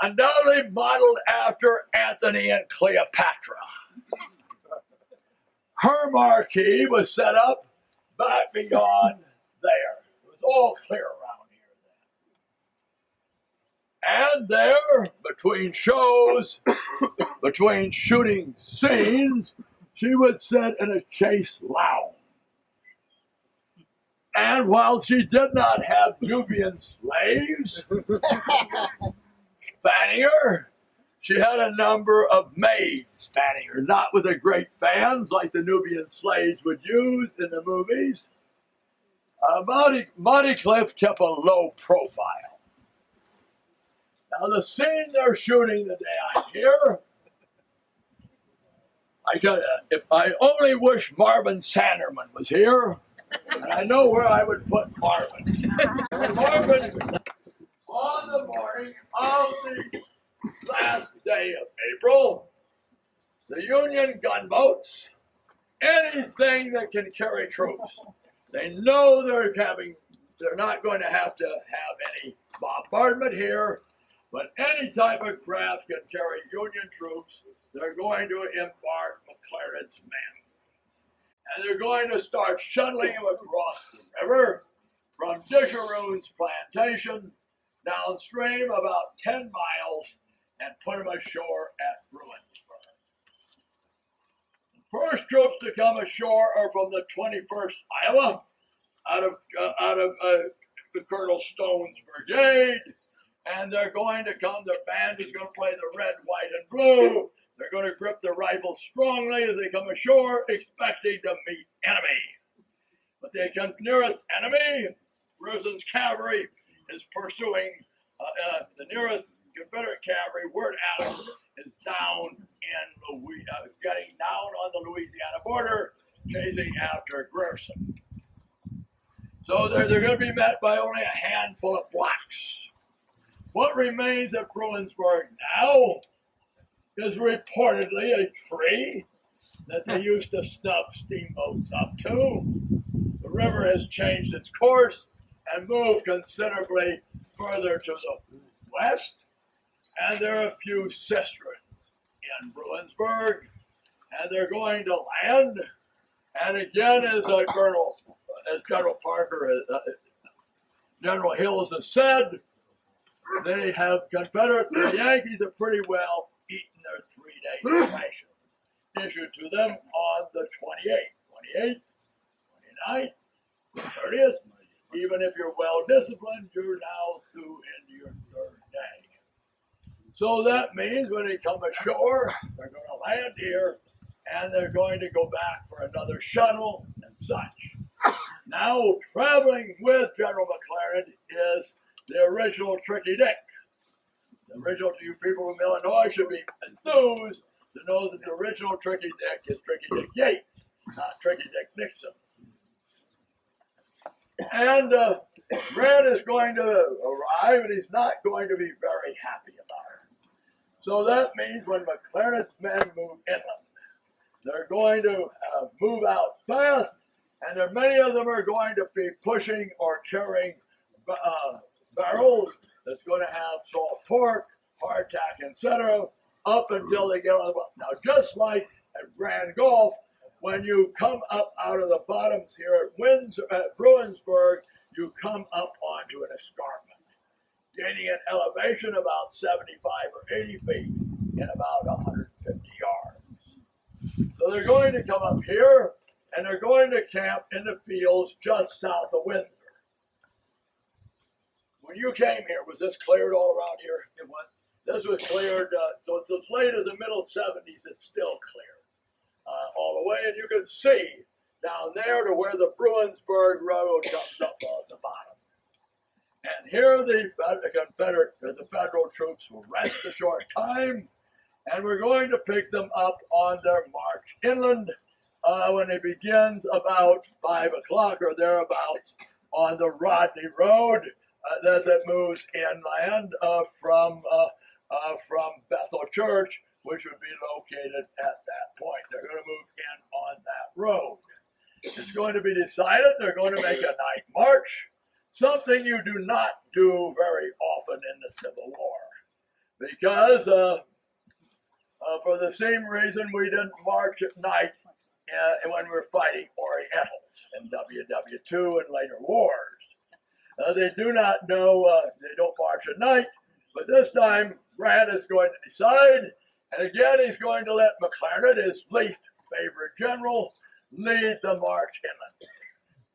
undoubtedly modeled after Antony and Cleopatra. Her marquee was set up back beyond there. It was all clear around here then. And there, between shows, between shooting scenes, she would sit in a chaise lounge. And while she did not have Nubian slaves fanning her, she had a number of maids fanning her, not with the great fans like the Nubian slaves would use in the movies. Monty Cliff kept a low profile. Now the scene they're shooting the day I'm here, I tell you, if I only wish Marvin Sanderman was here, and I know where I would put Marvin. Marvin, on the morning of the last day of April, the Union gunboats, anything that can carry troops, they know they're not going to have any bombardment here, but any type of craft can carry Union troops. They're going to embark McLaren's men. And they're going to start shuttling them across the river from Disharoon's plantation downstream about 10 miles and put them ashore at Bruinsburg. The first troops to come ashore are from the 21st Iowa, out of Colonel Stone's brigade, and they're going to come. Their band is going to play the red, white, and blue. They're going to grip the rifles strongly as they come ashore, expecting to meet enemy. But the nearest enemy, Ferguson's cavalry, is pursuing the nearest Confederate cavalry. Word Adams is down in getting down on the Louisiana border, chasing after Grierson. So they're going to be met by only a handful of blacks. What remains at Bruinsburg now is reportedly a tree that they used to snub steamboats up to. The river has changed its course and moved considerably further to the west, and there are a few cisterns in Bruinsburg, and they're going to land. And again, as General Parker, General Hills has said, they have the Yankees have pretty well eaten their 3-day rations issued to them on the 28th, 29th, 30th. Even if you're well disciplined, you're now through into your 3rd day. So that means when they come ashore, they're going to land here and they're going to go back for another shuttle and such. Now, traveling with General McLaren is the original Tricky Dick. The original, you people from Illinois should be enthused to know that the original Tricky Dick is Tricky Dick Yates, not Tricky Dick Nixon. And Grant is going to arrive, and he's not going to be very happy about it. So that means when McLaren's men move inland, they're going to move out fast, and many of them are going to be pushing or carrying barrels that's going to have salt pork, hardtack, etc., up until they get on the bottom. Now, just like at Grand Gulf, when you come up out of the bottoms here at Bruinsburg, you come up onto an escarpment, gaining an elevation about 75 or 80 feet in about 150 yards. So they're going to come up here, and they're going to camp in the fields just south of Windsor. When you came here, was this cleared all around here? It was. This was cleared, so it's as late as the middle 70s, it's still clear all the way. And you can see down there to where the Bruinsburg Road comes up on the bottom. And here the federal troops will rest a short time, and we're going to pick them up on their march inland when it begins about 5 o'clock or thereabouts on the Rodney Road as it moves inland from Bethel Church, which would be located at that point. They're going to move in on that road. It's going to be decided they're going to make a night march, something you do not do very often in the Civil War, because for the same reason we didn't march at night when we were fighting Orientals in WW2 and later wars. They do not know, they don't march at night, but this time Grant is going to decide, and again he's going to let McClernand, his least favorite general, lead the march inland.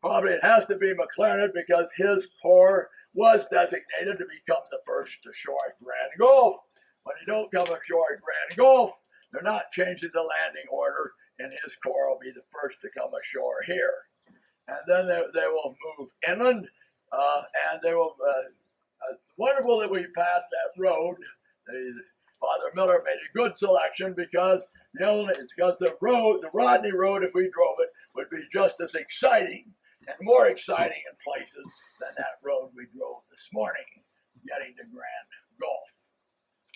Probably it has to be McClernand because his corps was designated to become the first ashore at Grand Gulf. When you don't come ashore at Grand Gulf, they're not changing the landing order, and his corps will be the first to come ashore here. And then they will move inland, and they will. It's wonderful that we passed that road. Father Miller made a good selection because the road, the Rodney Road, if we drove it, would be just as exciting and more exciting in places than that road we drove this morning, getting to Grand Gulf.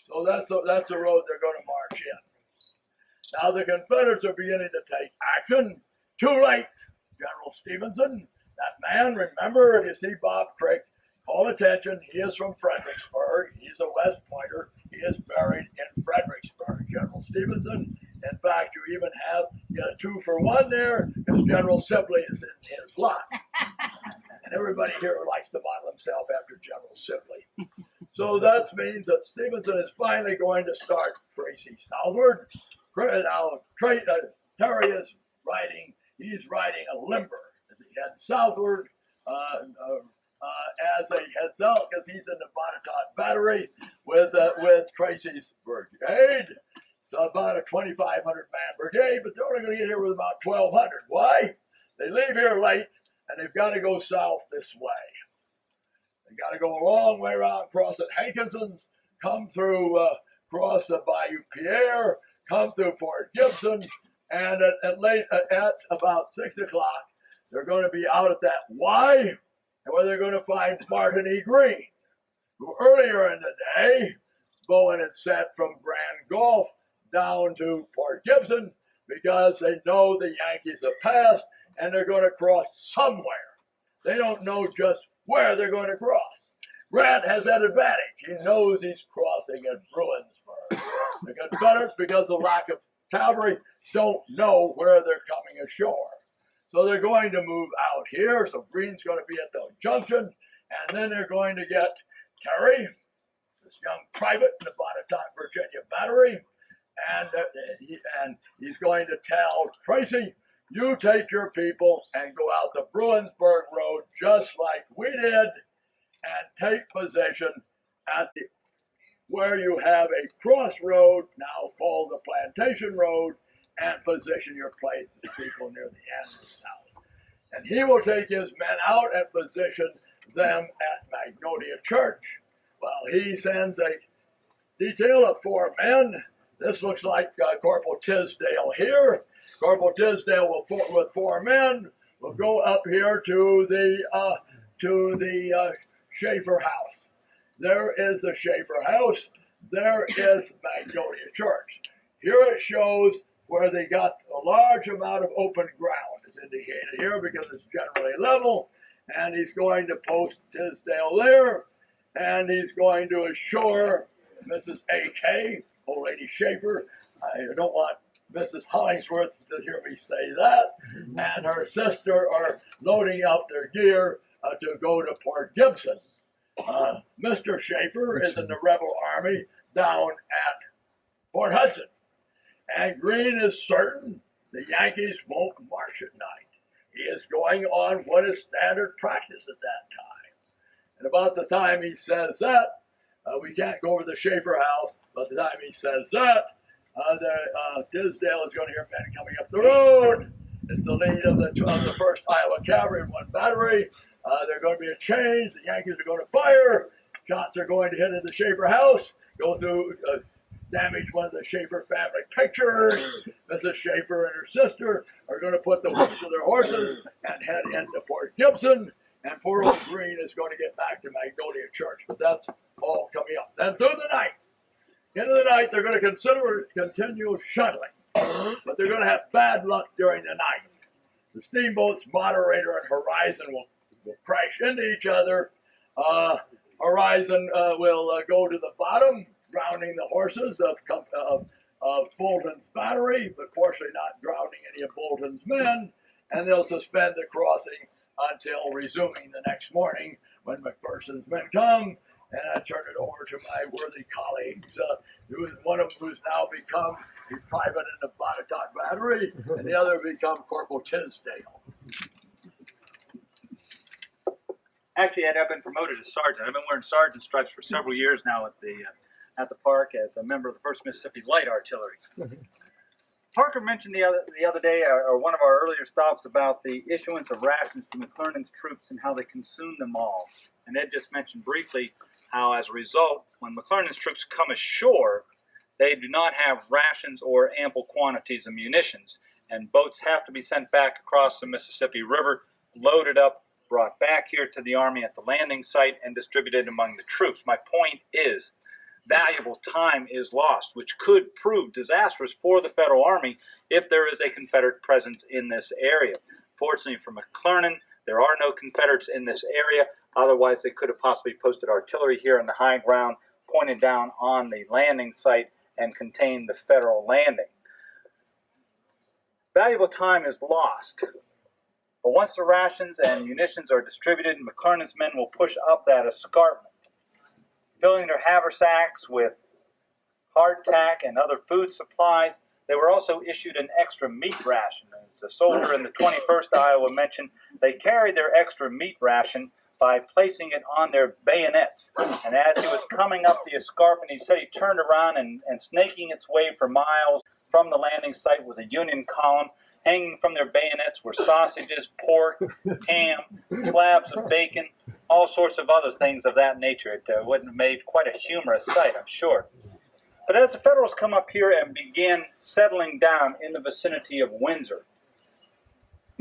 So that's the road they're going to march in. Now the Confederates are beginning to take action. Too late, General Stevenson. That man, remember, if you see Bob Crick, call attention. He is from Fredericksburg. He's a West Pointer. He is buried in Fredericksburg, General Stevenson. In fact, you even have a 2-for-1 there, because General Sibley is in his lot. And everybody here likes to model himself after General Sibley. So that means that Stevenson is finally going to start Tracy southward. Now, Terry is riding, he's riding a limber as he heads southward, as he heads out, because he's in the Botetourt Battery with Tracy's brigade. So about a 2,500 man brigade, but they're only going to get here with about 1,200. Why? They leave here late, and they've got to go south this way. They got to go a long way around, cross at Hankinson's, come through, cross the Bayou Pierre, come through Port Gibson, and at about 6 o'clock, they're going to be out at that Y, and where they're going to find Martin E. Greene, who earlier in the day, Bowen had sent from Grand Gulf down to Port Gibson because they know the Yankees have passed and they're going to cross somewhere. They don't know just where they're going to cross. Grant has that advantage. He knows he's crossing at Bruinsburg. The Confederates, because of the lack of cavalry, don't know where they're coming ashore. So they're going to move out here. So Greene's going to be at the junction, and then they're going to get Terry, this young private in the Botetourt, Virginia Battery, and he's going to tell Tracy, you take your people and go out the Bruinsburg Road just like we did, and take position at where you have a crossroad, now called the Plantation Road, and position your place as people near the end of the south. And he will take his men out and position them at Magnolia Church. Well, he sends a detail of 4 men. This looks like Corporal Tisdale here. Corporal Tisdale with 4 men will go up here to the Schaefer House. There is the Schaefer House. There is Magnolia Church. Here it shows where they got a large amount of open ground, is indicated here because it's generally level. And he's going to post Tisdale there, and he's going to assure Mrs. A.K., old lady Schaefer. I don't want Mrs. Hollingsworth to hear me say that. And her sister are loading up their gear to go to Port Gibson. Mr. Schaefer is in the rebel army down at Port Hudson. And Greene is certain the Yankees won't march at night. He is going on what is standard practice at that time. And about the time he says that, we can't go over the Schaefer House, but the time he says that, Tisdale is going to hear men coming up the road. It's the lead of the 1st Iowa Cavalry in 1 battery. There's going to be a change. The Yankees are going to fire. Shots are going to hit into the Schaefer House, go through, damage one of the Schaefer family pictures. Mrs. Schaefer and her sister are going to put the whips of their horses and head into Port Gibson. And poor old Greene is going to get back to Magnolia Church. But that's all coming up. Then through the night, into the night, they're going to continue shuttling. But they're going to have bad luck during the night. The steamboats, Moderator and Horizon, will crash into each other. Horizon will go to the bottom. drowning the horses of Bolton's battery, but fortunately not drowning any of Bolton's men, and they'll suspend the crossing until resuming the next morning when McPherson's men come. And I turn it over to my worthy colleagues, one of who's now become a private in the Botetourt Battery, and the other become Corporal Tisdale. Actually, I've been promoted to sergeant. I've been wearing sergeant stripes for several years now at the park as a member of the 1st Mississippi Light Artillery. Parker mentioned the other day, or one of our earlier stops, about the issuance of rations to McClernand's troops and how they consumed them all. And Ed just mentioned briefly how, as a result, when McClernand's troops come ashore, they do not have rations or ample quantities of munitions, and boats have to be sent back across the Mississippi River, loaded up, brought back here to the Army at the landing site, and distributed among the troops. My point is, valuable time is lost, which could prove disastrous for the Federal Army if there is a Confederate presence in this area. Fortunately for McClernand, there are no Confederates in this area. Otherwise, they could have possibly posted artillery here in the high ground, pointed down on the landing site, and contained the Federal landing. Valuable time is lost. But once the rations and munitions are distributed, McClernand's men will push up that escarpment, filling their haversacks with hardtack and other food supplies. They were also issued an extra meat ration. As a soldier in the 21st Iowa mentioned, they carried their extra meat ration by placing it on their bayonets. And as he was coming up the escarpment, he said he turned around and snaking its way for miles from the landing site was a Union column. Hanging from their bayonets were sausages, pork, ham, slabs of bacon, all sorts of other things of that nature. It would have made quite a humorous sight, I'm sure. But as the Federals come up here and began settling down in the vicinity of Windsor,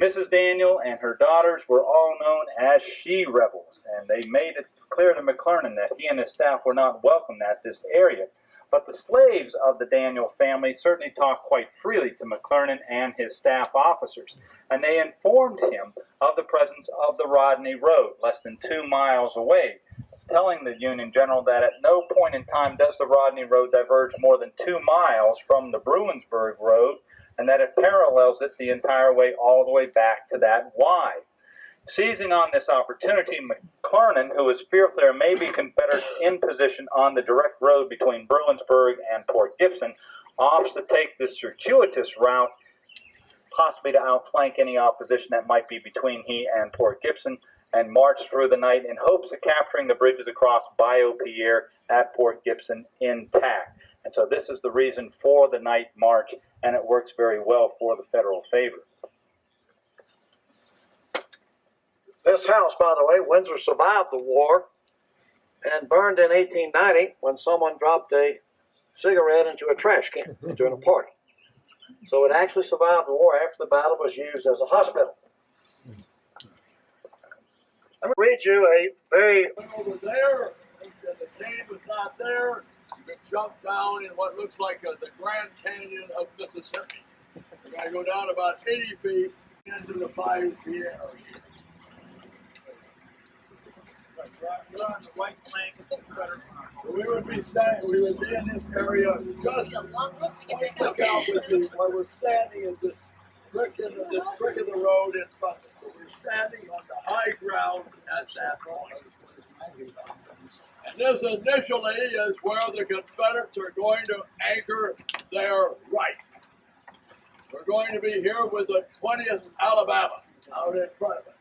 Mrs. Daniel and her daughters were all known as she-rebels, and they made it clear to McClernand that he and his staff were not welcome at this area. But the slaves of the Daniel family certainly talked quite freely to McClernand and his staff officers, and they informed him of the presence of the Rodney Road, less than 2 miles away, telling the Union general that at no point in time does the Rodney Road diverge more than 2 miles from the Bruinsburg Road, and that it parallels it the entire way all the way back to that Y. Seizing on this opportunity, McClernand, who was fearful there may be Confederates in position on the direct road between Bruinsburg and Port Gibson, opts to take this circuitous route, possibly to outflank any opposition that might be between he and Port Gibson, and march through the night in hopes of capturing the bridges across Bayou Pierre at Port Gibson intact. And so this is the reason for the night march, and it works very well for the Federal favor. This house, by the way, Windsor survived the war and burned in 1890 when someone dropped a cigarette into a trash can during a party. So it actually survived the war. After the battle, was used as a hospital. Let me read you a very... Over there, and the cave was not there. You can jump down in what looks like the Grand Canyon of Mississippi. You're going to go down about 80 feet into the Bayou Pierre. We would be in this area just look out with you. Where we're standing is this brick of the road in front of us. So we're standing on the high ground at that point. And this initially is where the Confederates are going to anchor their right. We're going to be here with the 20th Alabama out in front of us.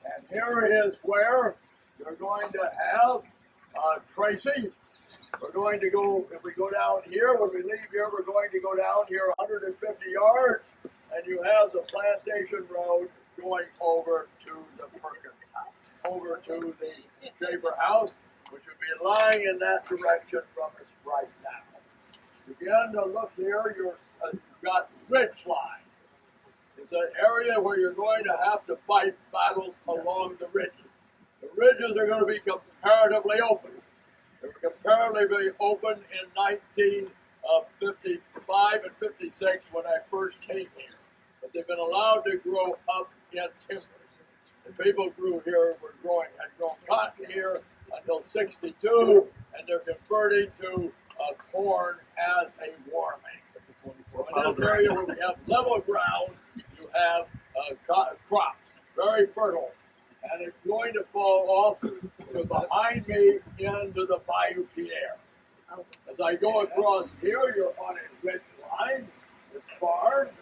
And here is where we're going to have Tracy. We're going to go, if we go down here, when we leave here, we're going to go down here 150 yards, and you have the Plantation Road going over to the Perkins house, over to the Schaefer house, which would be lying in that direction from us right now. Begin to look here, you've got ridge line. It's an area where you're going to have to fight battles along the ridges. The ridges are going to be comparatively open. They were comparatively open in 1955 and 56 when I first came here. But they've been allowed to grow up in timbers. The people grew here, had grown cotton here until 62, and they're converting to corn as a warming. So in this area where we have level ground, you have crops, very fertile, and it's going to fall off to behind me into the Bayou Pierre. As I go across here, you're on a ridge line with farms,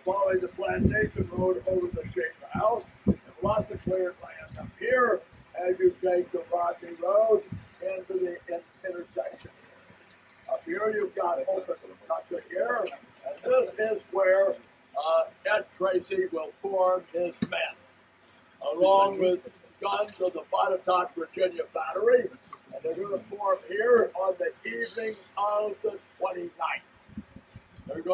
following the plantation road over the Shaker House, and lots of cleared land up here as you take the Rodney Road into the intersection. Up here you've got open country here, and this is where Ed Tracy will form his men, along with guns of the Botetourt, Virginia Battery, and they're going to form here on the evening of the 29th.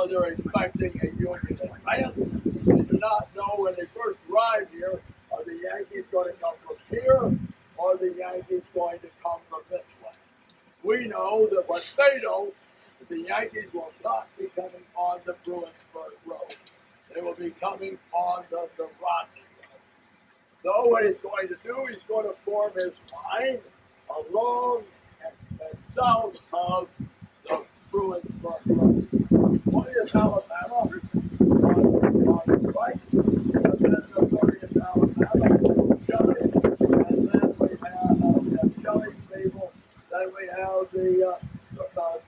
They're expecting a Union advance. They do not know when they first arrive here, are the Yankees going to come from here, or are the Yankees going to come from this way? We know that what they know, that the Yankees will not be coming on the Bruinsburg Road. They will be coming on the Rodney Road. So what he's going to do, he's going to form his line along and south of the Bruinsburg Road. 20th Alabama on the right, and then the 40th Alabama, Shelley, and then we have Shelley's people, then we have the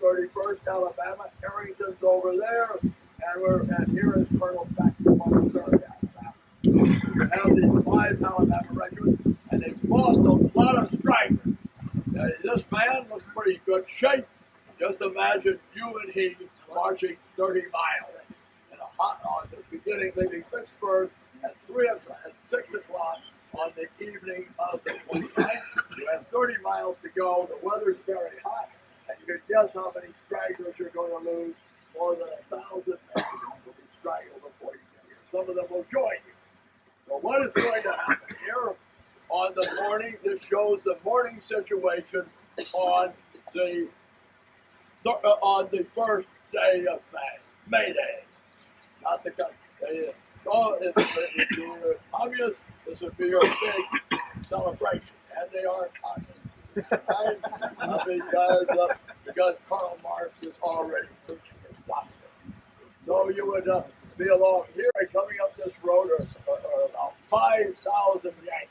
31st Alabama, Harrington's over there, and here is Colonel Baxter on the 3rd Alabama. We have these 5 Alabama regiments, and they've lost a lot of strikers. This man looks pretty good shape. Just imagine you and he marching 30 miles in a hot on the beginning, leaving Vicksburg at 6 o'clock on the evening of the 29th. You have 30 miles to go. The weather's very hot, and you can guess how many stragglers you're going to lose. More than 1,000 men will be straggled before you get here. Some of them will join you. So what is going to happen here on the morning? This shows the morning situation on the first day of May Day. Not the country. So it's obvious this would be your big celebration, and they are communists. Right? Because Karl Marx is already preaching his doctrine. So you would be along here, coming up this road are about 5,000 Yankees.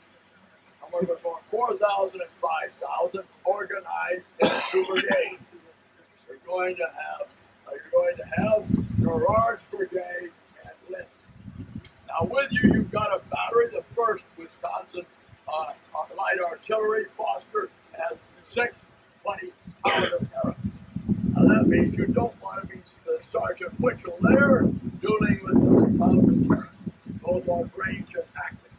Somewhere between 4,000 and 5,000 organized in 2 brigades. You're going to have Gerard's brigade and Lincoln. Now with you, you've got a battery. The 1st Wisconsin Light Artillery, Foster, has 6 20-pounder Arrows. Now that means you don't want to be Sergeant Winchell there dueling with 30-pounder Arrows. Those are range and tactics.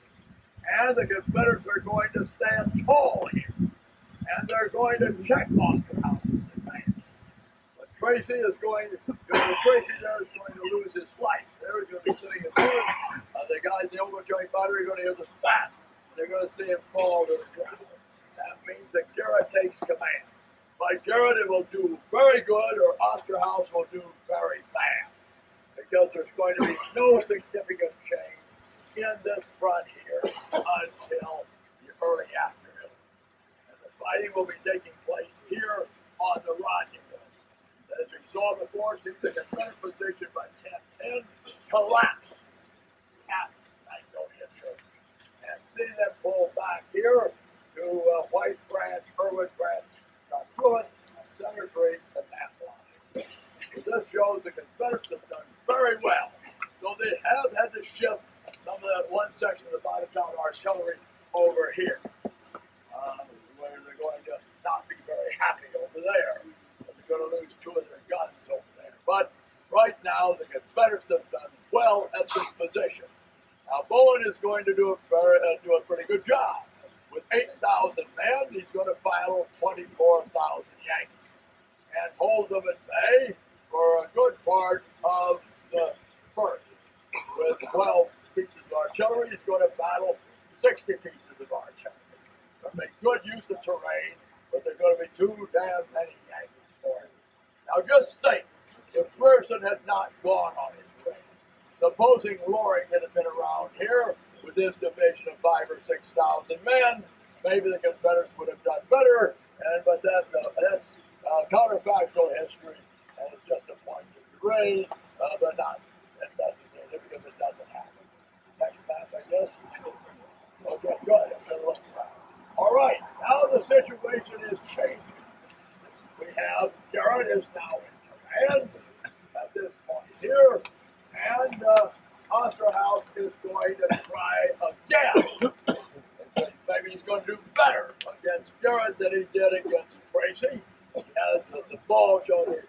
And the Confederates are going to stand tall here. And they're going to check Boston House's advance. But Tracy is going to lose his life. They're going to be sitting in there. The guys in the overjoyed battery are going to hear the spat. They're going to see him fall to the ground. That means that Garrett takes command. By Garrett, it will do very good, or Osterhaus will do very bad. Because there's going to be no significant change in this front here until the early afternoon. And the fighting will be taking place here on the Rodney Road. As we saw before, see the Confederate position by 10-10 collapse at Magnolia Church. And see them pull back here to White Branch, Irwin Branch, Fluence, Center Street, and that line. So this shows the Confederates have done very well. So they have had to shift some of that one section of the Botetourt artillery over here, where they're going to not be very happy over there. They're going to lose 2 of their guns over there. But right now, the Confederates have done well at this position. Now, Bowen is going to do a pretty good job. With 8,000 men, he's going to battle 24,000 Yankees and hold them at bay for a good part of the 1st. With 12 pieces of artillery, he's going to battle 60 pieces of artillery. They'll make good use of terrain, but they're going to be too damn many Yankees for him. Now just think, if Ferguson had not gone on his way, supposing Loring had been around here with his division of 5,000 or 6,000 men, maybe the Confederates would have done better, but that's counterfactual situation is changing. We have Garrett is now in command at this point here, and Osterhaus is going to try again. Maybe he's going to do better against Garrett than he did against Tracy. He has the bulge on his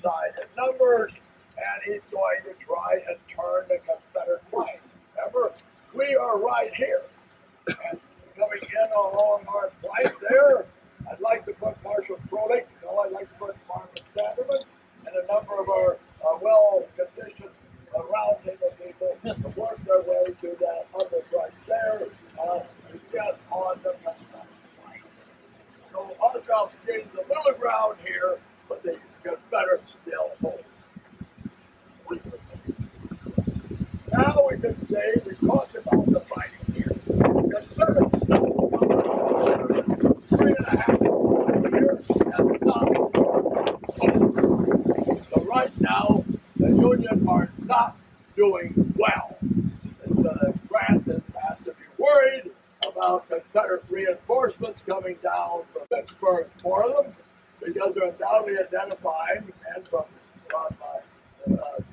side in numbers, and he's going to try and turn the Confederate flank. Remember, we are right here. And coming in along our flank there, I'd like to put Marshal Froelich, I'd like to put Marvin Sanderman, and a number of our well-conditioned round-table people to work their way to that other right there to get on the Confederate flank. So Osterhaus gains the middle ground here, but the Confederates still hold. Now we can say we talked about the fighting here. Confederates 3.5 years and not. So right now, the Union are not doing well. Grant has to be worried about Confederate reinforcements coming down from Vicksburg for them, because they're undoubtedly identifying, and from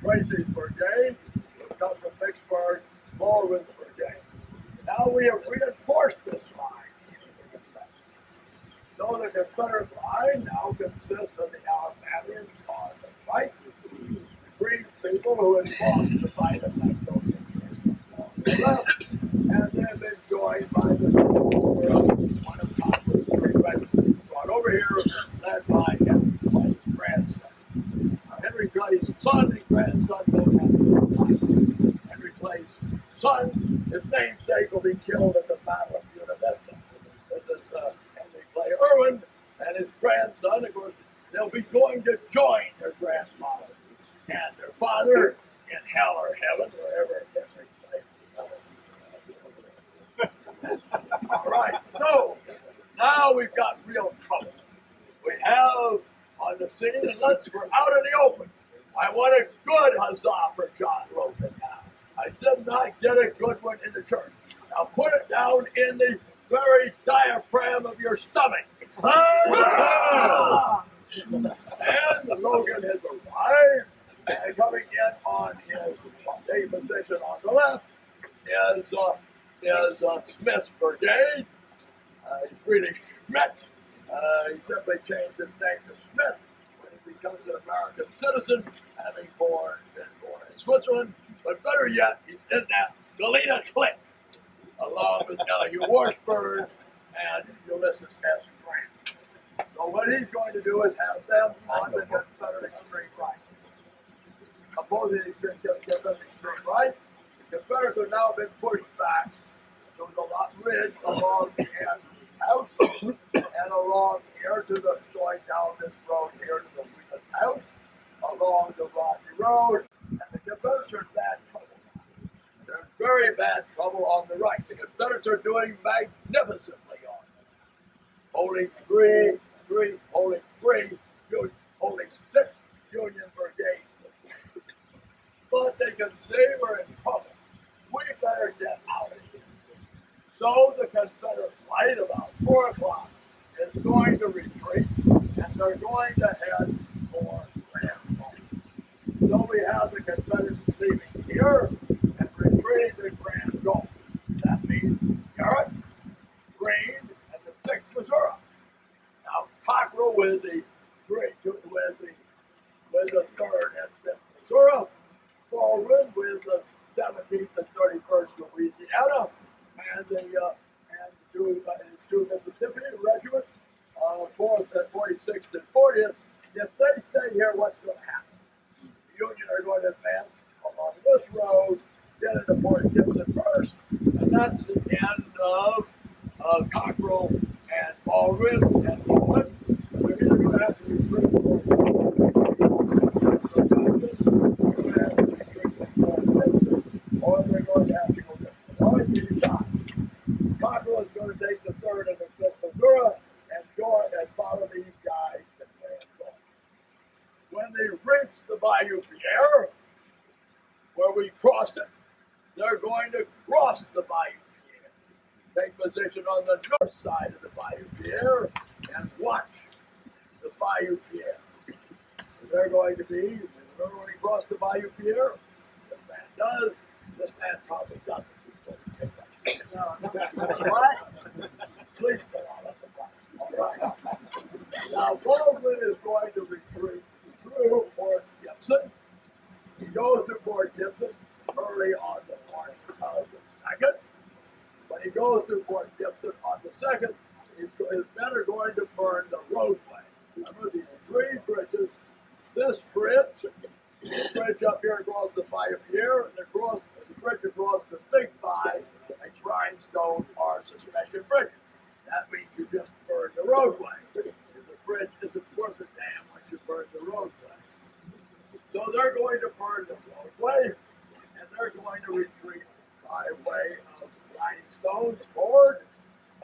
Tracy's brigade, who come from Vicksburg, Bowen's brigade. Now we have reinforced this line. So the Confederate line now consists of the Alabamians on the right, three people who had lost the fight of Magnolia on the left, and they've been joined by one of Congress' three regiments brought over here, led by Henry Clay's grandson. Henry Clay's son and grandson both have Henry Clay's son, his namesake, will be killed at the Battle of Buena Vista. This is Henry Clay Irwin, and his grandson, of course, they'll be going to join their grandfather and their father in hell or heaven, wherever Henry Clay. All right, so now we've got real trouble. We have on the scene, and we're out in the open. I want a good huzzah for John Logan now. I did not get a good one in the church. Now put it down in the very diaphragm of your stomach. Huzzah! And Logan has arrived, and coming in on his position on the left is Smith's brigade. He's really Schmidt. He simply changed his name to Smith when he becomes an American citizen, having been born in Switzerland. But better yet, he's in that Galena clique, along with Elihu Washburn and Ulysses S. Grant. So what he's going to do is have them on the Confederate extreme right. Opposing the Confederate extreme right, the Confederates have now been pushed back to the Lot Ridge along the house and along here to the going down this road here to the Wheeler's house, along the Rocky Road, and the Confederates are in bad trouble. They're in very bad trouble on the right. The Confederates are doing magnificently on them, holding holding 6 Union brigades. But they can say we're in trouble. We better get out of here. So the Confederate flight about 4 o'clock is going to retreat, and they're going to head for Grand Gulf. So we have the Confederates leaving here and retreating to Grand Gulf. That means Garrett, Greene, and the 6th Missouri. Now Cockrell with the 3rd and 5th Missouri, Baldwin with the 17th and 31st Louisiana, and the two Mississippi regiments, 4th and 46th and 40th. If they stay here, what's going to happen? The Union are going to advance along this road, get into Fort Gibson first, and that's the end of Cockrell and Baldwin and Baldwin. They're either going to have to retreat to Fort or they're going to have to go this way. Always be decided. Cockrell is going to take the 3rd and the 5th Missouri and join and follow these guys to Grand Gulf. When they reach the Bayou Pierre, where we crossed it, they're going to cross the Bayou Pierre, take position on the north side of the Bayou Pierre and watch the Bayou Pierre. They're going to be, remember when he crossed the Bayou Pierre? This man does. This man probably doesn't. He doesn't take much. What? Please go on at the bottom. All right. Now, Baldwin is going to retreat through Fort Gibson. He goes to Fort Gibson early on the morning of the 2nd. When he goes to Fort Gibson on the 2nd, his men are going to burn the roadway. Remember these three bridges. This bridge up here across the Bayou Pierre, and the bridge across the Big Five, and grindstone are suspension bridges. That means you just burn the roadway. The bridge isn't worth a damn once you burn the roadway. So they're going to burn the roadway, and they're going to retreat by way of grindstones forward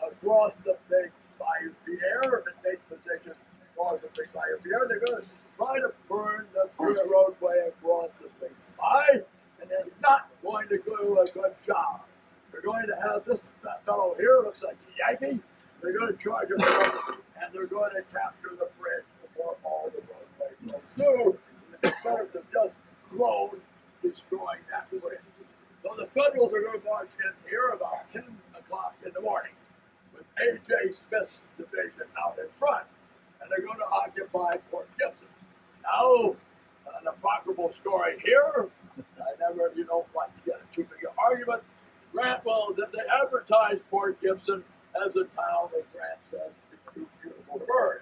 across the Big Bayou Pierre and take position across the Big Bayou Pierre. They're going to try to burn the roadway across the Big Five, and they're not going to do a good job. They're going to have this fellow here, looks like a Yankee. They're going to charge him over, and they're going to capture the bridge before all the roadway goes through. The Confederates have just grown, destroying that bridge. So the Federals are going to march in here about 10 o'clock in the morning with A.J. Smith's division out in front, and they're going to occupy Fort Gibson. Now, an apocryphal story here. You don't want to get into too big arguments. Grant, well, that they advertised Fort Gibson as a town that Grant says is too beautiful to burn.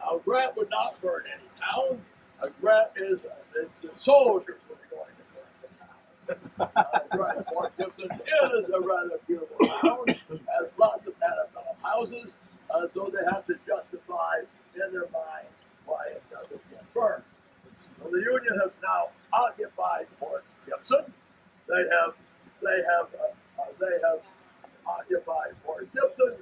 Now, Grant would not burn any towns. Grant it's the soldiers who are going to burn the town. Grant, Fort Gibson is a rather beautiful town, has lots of antebellum houses, so they have to justify in their mind why it doesn't get burned. So the Union has now occupied Fort Gibson. They have occupied Fort Gibson,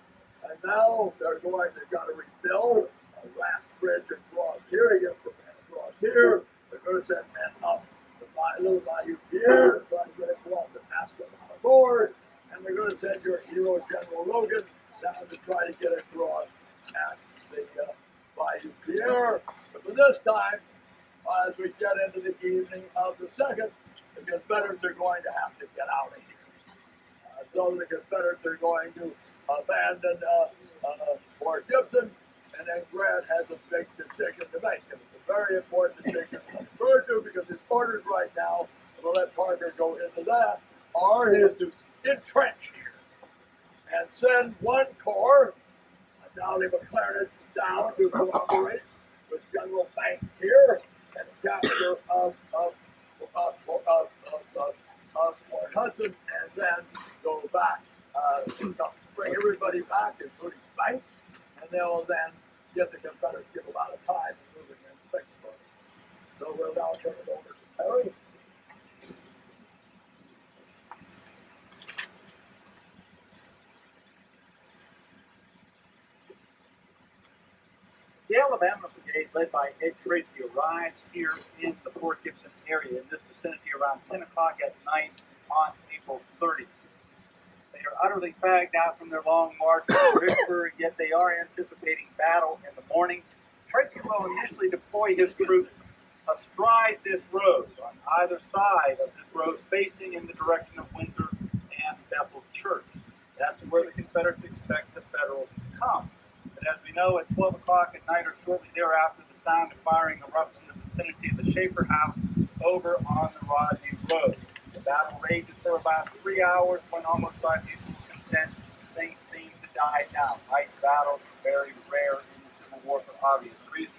and now they've got to rebuild a raft bridge across here to get the men across here. They're going to send men up the little Bayou Pierre to try to get across the Pascagoula board, and they're going to send your hero General Logan down to try to get across at the Bayou Pierre. But for this time, as we get into the evening of the 2nd, the Confederates are going to have to get out of here. So the Confederates are going to abandon Fort Gibson, and then Grant has a big decision to make. And it's a very important decision to refer to because his orders right now, and we'll let Parker go into that, are his to entrench here and send one corps, Dolly McClernand, down to cooperate with General Banks here and the capture of Fort Hudson, and then go back, bring everybody back, including Banks, and they'll then get the Confederates, give a lot of time to move against Vicksburg. So we'll now turn it over to Perry. The Alabama Brigade, led by Ed Tracy, arrives here in the Fort Gibson area in this vicinity around 10 o'clock at night on April 30th. They are utterly fagged out from their long march to Vicksburg, yet they are anticipating battle in the morning. Tracy will initially deploy his troops astride this road, on either side of this road, facing in the direction of Windsor and Bethel Church. That's where the Confederates expect the Federals to come. But as we know, at 12 o'clock at night or shortly thereafter, the sound of firing erupts in the vicinity of the Schaefer House over on the Rodney Road. The battle rages for about 3 hours when, almost by mutual consent, things seem to die down. Night battles are very rare in the Civil War for obvious reasons.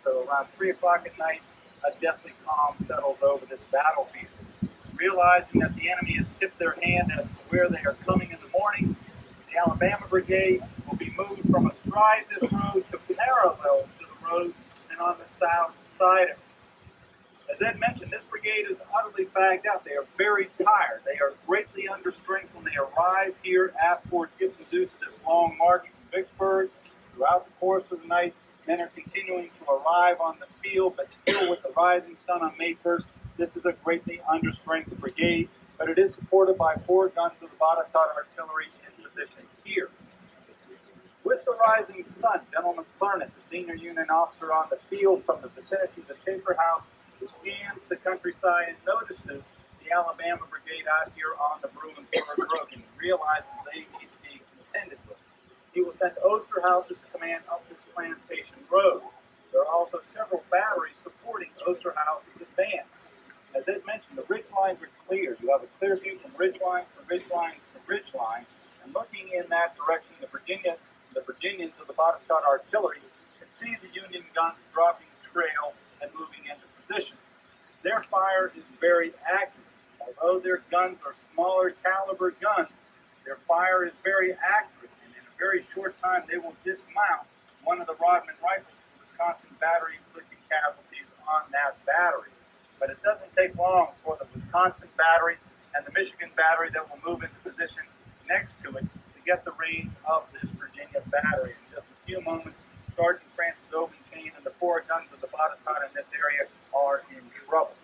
So around 3 o'clock at night, a deathly calm settles over this battlefield. Realizing that the enemy has tipped their hand as to where they are coming in the morning, the Alabama Brigade will be moved from astride this road to parallel to the road and on the south side of it. As Ed mentioned, this brigade is utterly fagged out. They are very tired. They are greatly under strength when they arrive here at Fort Gibson due to this long march from Vicksburg. Throughout the course of the night, men are continuing to arrive on the field, but still with the rising sun on May 1st, this is a greatly under-strength brigade, but it is supported by 4 guns of the Botetourt artillery in position here. With the rising sun, Gentleman Clernet, the senior Union officer on the field from the vicinity of the Schaefer House, scans the countryside and notices the Alabama Brigade out here on the Bruinsburg Road and realizes they need to be contended with. He will send Osterhaus's command up this plantation road. There are also several batteries supporting Osterhaus's advance. As Ed mentioned, the ridge lines are clear. You have a clear view from ridge line to ridge line to ridge line, and looking in that direction, the Virginians of the Botetourt artillery can see the Union guns dropping trail and moving into position. Their fire is very accurate. Although their guns are smaller caliber guns, their fire is very accurate, and in a very short time they will dismount one of the Rodman rifles from the Wisconsin battery, inflicting casualties on that battery. But it doesn't take long for the Wisconsin battery and the Michigan battery that will move into position next to it to get the range of this Virginia battery. In just a few moments, Sergeant Francis Obenchain and the 4 guns of the Botetourt in this area are in trouble.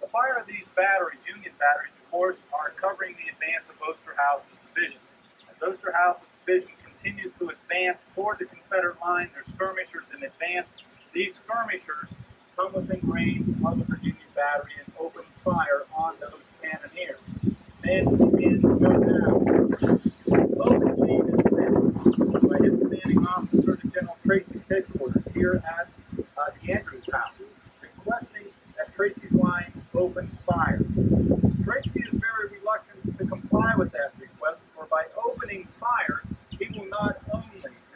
The fire of these batteries, Union batteries, of course, are covering the advance of Osterhaus's division. As Osterhaus's division continues to advance toward the Confederate line, their skirmishers in advance. These skirmishers come within range of the Virginia battery and open fire on those cannoneers. Men begin to go down. Obenchain is sent by his commanding officer to General Tracy's headquarters here at the Andrews House, requesting that Tracy's line open fire. Tracy is very reluctant to comply with that request, for by opening fire, he will not only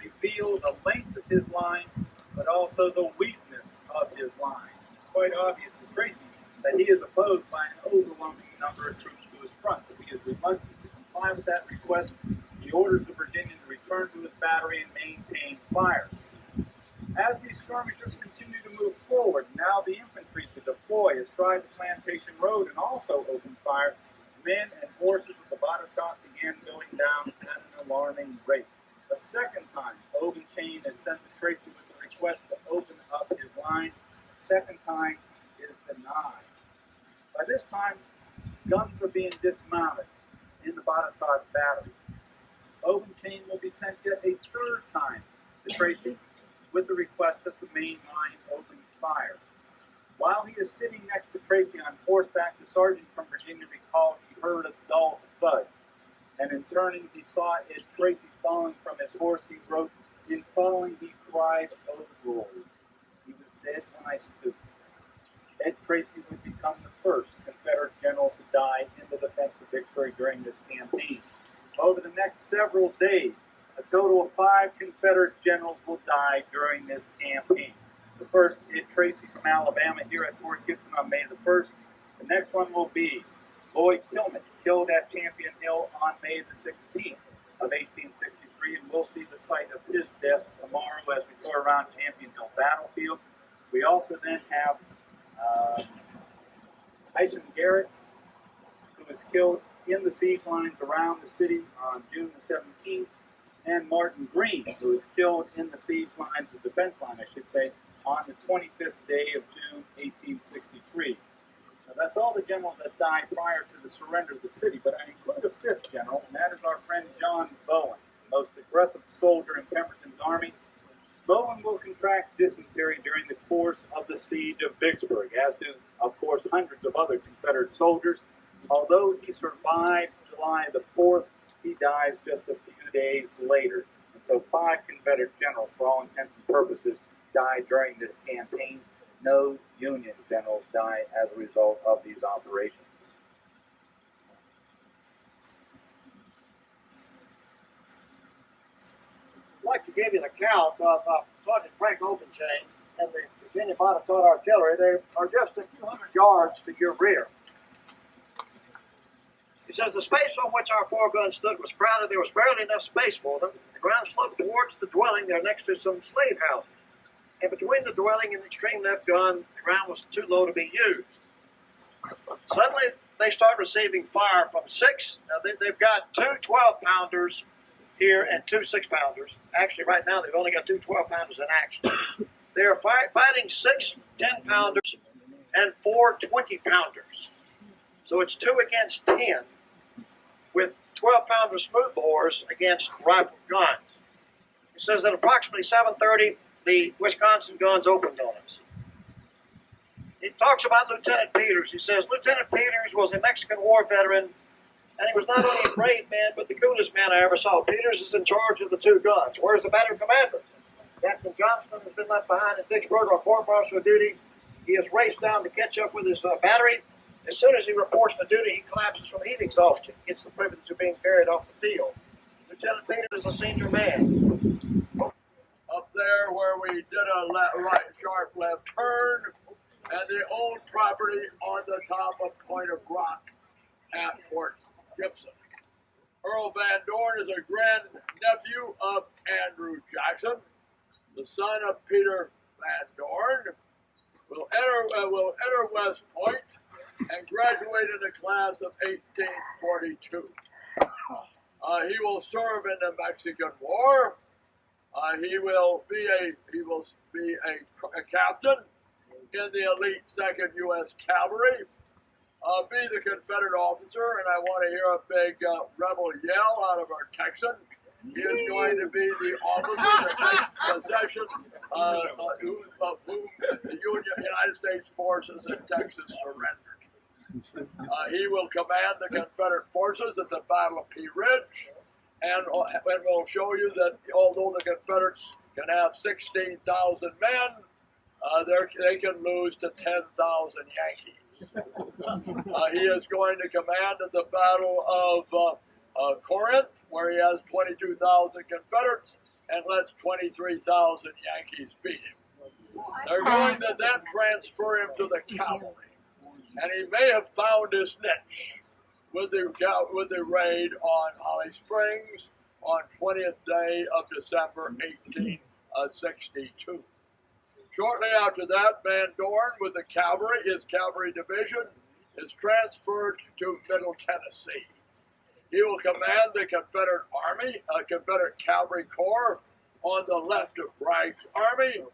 reveal the length of his line, but also the weakness of his line. It's quite obvious to Tracy that he is opposed by an overwhelming number of troops to his front, so he is reluctant to comply with that request. He orders the Virginian to return to his battery and maintain fire. As these skirmishers continue to move forward, now the infantry to deploy astride the plantation road and also open fire. Men and horses of the Botetourt began going down at an alarming rate. The second time, Obenchain is sent to Tracy with the request to open up his line. The second time is denied. By this time, guns are being dismounted in the Botetourt battery. Obenchain will be sent yet a third time to Tracy with the request that the main line open fire. While he is sitting next to Tracy on horseback, the sergeant from Virginia recalled he heard a dull thud, and in turning he saw Ed Tracy falling from his horse. He wrote, "In falling he cried, 'Oh glory.' He was dead when I stooped." Ed Tracy would become the first Confederate general to die in the defense of Vicksburg during this campaign. Over the next several days, a total of 5 Confederate generals will die during this campaign. The first, Ed Tracy from Alabama here at Fort Gibson on May the 1st. The next one will be Lloyd Tillman, killed at Champion Hill on May the 16th of 1863, and we'll see the site of his death tomorrow as we go around Champion Hill battlefield. We also then have Hyson Garrett, who was killed in the siege lines around the city on June the 17th, and Martin Green, who was killed in the siege lines, the defense line, I should say, on the 25th day of June, 1863. Now, that's all the generals that died prior to the surrender of the city, but I include a 5th general, and that is our friend John Bowen, the most aggressive soldier in Pemberton's army. Bowen will contract dysentery during the course of the siege of Vicksburg, as do, of course, hundreds of other Confederate soldiers. Although he survives July the 4th, he dies just a few days later. And so 5 Confederate generals, for all intents and purposes, died during this campaign. No Union generals die as a result of these operations. I'd like to give you an account of Sergeant Frank Obenchain and the Virginia Botetourt artillery. They are just a few hundred yards to your rear. He says the space on which our 4 guns stood was crowded. There was barely enough space for them. The ground sloped towards the dwelling. They're next to some slave houses. And between the dwelling and the extreme left gun, the ground was too low to be used. Suddenly, they start receiving fire from 6. Now, they've got 2 12-pounders here and 2 6-pounders. Actually, right now, they've only got 2 12-pounders in action. They are fighting 6 10-pounders and 4 20-pounders. So it's 2 against 10 with 12-pounder smoothbores against rifled guns. He says at approximately 7:30, the Wisconsin guns opened on us. He talks about Lieutenant Peters. He says Lieutenant Peters was a Mexican War veteran, and he was not only a brave man, but the coolest man I ever saw. Peters is in charge of the 2 guns. Where's the battery commander? Captain Johnston has been left behind in Vicksburg on court martial duty. He has raced down to catch up with his battery. As soon as he reports for duty, he collapses from heat exhaustion, gets the privilege of being carried off the field. Lieutenant Peters is a senior man. Up there where we did a sharp left turn, and the old property on the top of Point of Rock at Fort Gibson. Earl Van Dorn is a grandnephew of Andrew Jackson, the son of Peter Van Dorn. Will enter West Point and graduate in the class of 1842. He will serve in the Mexican War. He will be a captain in the elite 2nd U.S. Cavalry. Be the Confederate officer, and I want to hear a big rebel yell out of our Texan. He is going to be the officer that takes possession of whom the United States forces in Texas surrendered. He will command the Confederate forces at the Battle of Pea Ridge, and we'll show you that although the Confederates can have 16,000 men, they can lose to 10,000 Yankees. He is going to command at the Battle of Corinth, where he has 22,000 Confederates and lets 23,000 Yankees beat him. They're going to then transfer him to the cavalry, and he may have found his niche with the raid on Holly Springs on 20th day of December 1862. Shortly after that, Van Dorn with the cavalry, his cavalry division, is transferred to Middle Tennessee. He will command the Confederate Army, Confederate Cavalry Corps on the left of Bragg's army,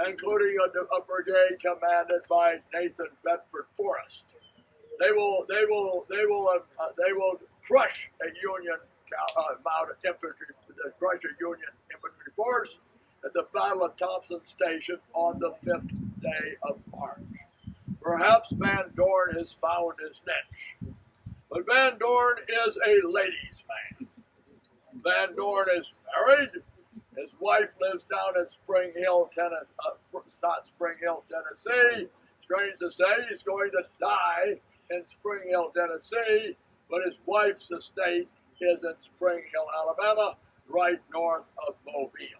including a brigade commanded by Nathan Bedford Forrest. They will crush a Union mounted infantry, crush a Union infantry force at the Battle of Thompson Station on the 5th day of March. Perhaps Van Dorn has found his niche. But Van Dorn is a ladies' man. Van Dorn is married. His wife lives down in Spring Hill, Tennessee. Strange to say, he's going to die in Spring Hill, Tennessee, but his wife's estate is in Spring Hill, Alabama, right north of Mobile.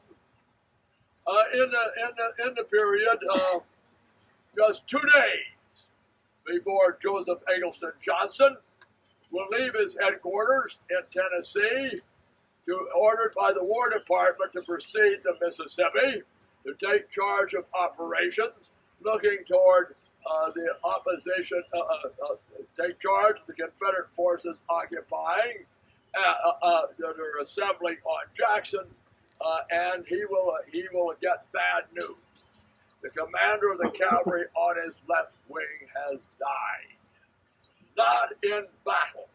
In the period, just 2 days before Joseph Eggleston Johnson will leave his headquarters in Tennessee, ordered by the War Department to proceed to Mississippi to take charge of operations looking toward the opposition, take charge of the Confederate forces occupying that are assembling on Jackson, and he will get bad news. The commander of the cavalry on his left wing has died. Not in battle.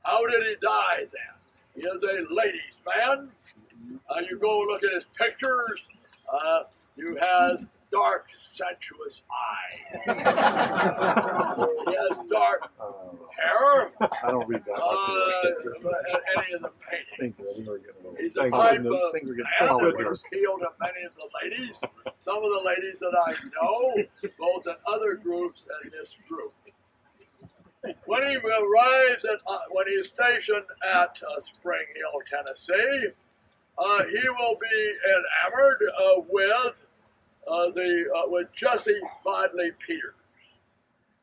How did he die then? He is a ladies' man. You go look at his pictures. He has dark, sensuous eyes. He has dark hair. I don't read that. Any of the paintings. He's a type of man that would appeal to many of the ladies. Some of the ladies that I know, both in other groups and this group. When he arrives when he is stationed at Spring Hill, Tennessee, he will be enamored with Jessie Bodley Peters,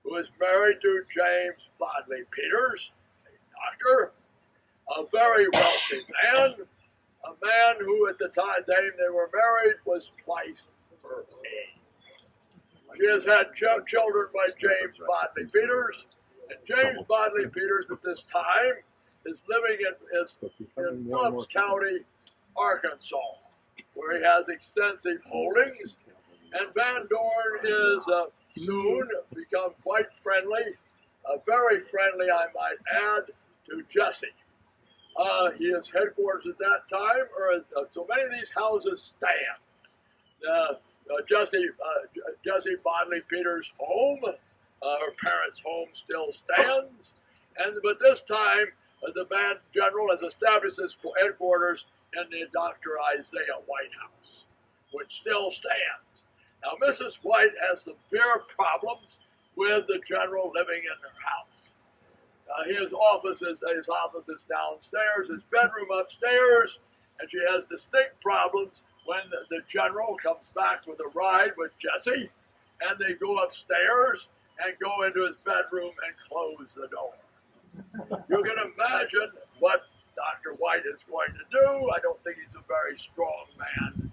who is married to James Bodley Peters, a doctor, a very wealthy man, a man who at the time they were married was twice her age. She has had children by James Bodley Peters, and James Bodley Peters at this time is living in Tubbs County, Arkansas, where he has extensive holdings, and Van Dorn is soon become quite friendly, very friendly, I might add, to Jesse. His headquarters at that time, so many of these houses stand. Jesse Bodley Peters' home, her parents' home, still stands, but this time the band general has established his headquarters in the Dr. Isaiah White House, which still stands. Now, Mrs. White has severe problems with the general living in her house. His office is downstairs, his bedroom upstairs, and she has distinct problems when the general comes back with a ride with Jesse, and they go upstairs and go into his bedroom and close the door. You can imagine what Dr. White is going to do. I don't think he's a very strong man,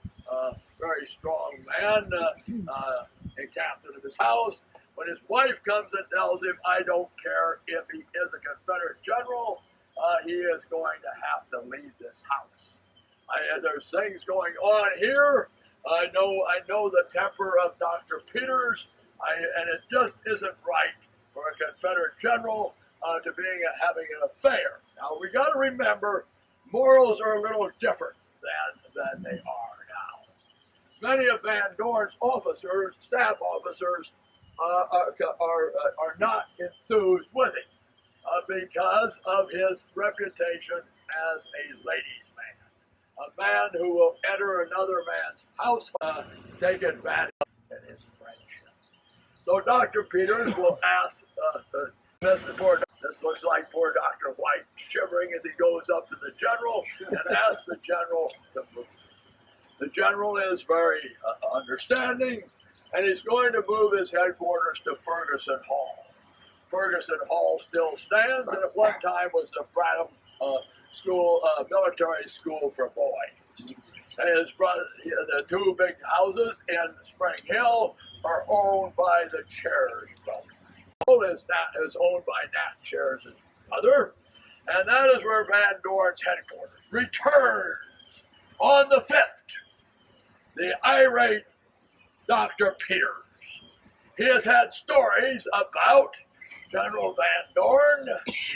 in captain of his house. When his wife comes and tells him, I don't care if he is a Confederate general, he is going to have to leave this house. There's things going on here. I know the temper of Dr. Peters, and it just isn't right for a Confederate general to having an affair. Now, we got to remember, morals are a little different than they are now. Many of Van Dorn's officers, staff officers, are not enthused with him because of his reputation as a ladies' man, a man who will enter another man's house, take advantage of his friendship. So Dr. Peters will ask this looks like poor Dr. White shivering as he goes up to the general and asks the general to move. The general is very understanding, and he's going to move his headquarters to Ferguson Hall. Ferguson Hall still stands, and at one time was the Bradham military school for boys. And his brother, the two big houses in Spring Hill are owned by the Chairs brothers. Is owned by Nat Chairs' mother, and that is where Van Dorn's headquarters returns on the 5th. The irate Dr. Peters. He has had stories about General Van Dorn.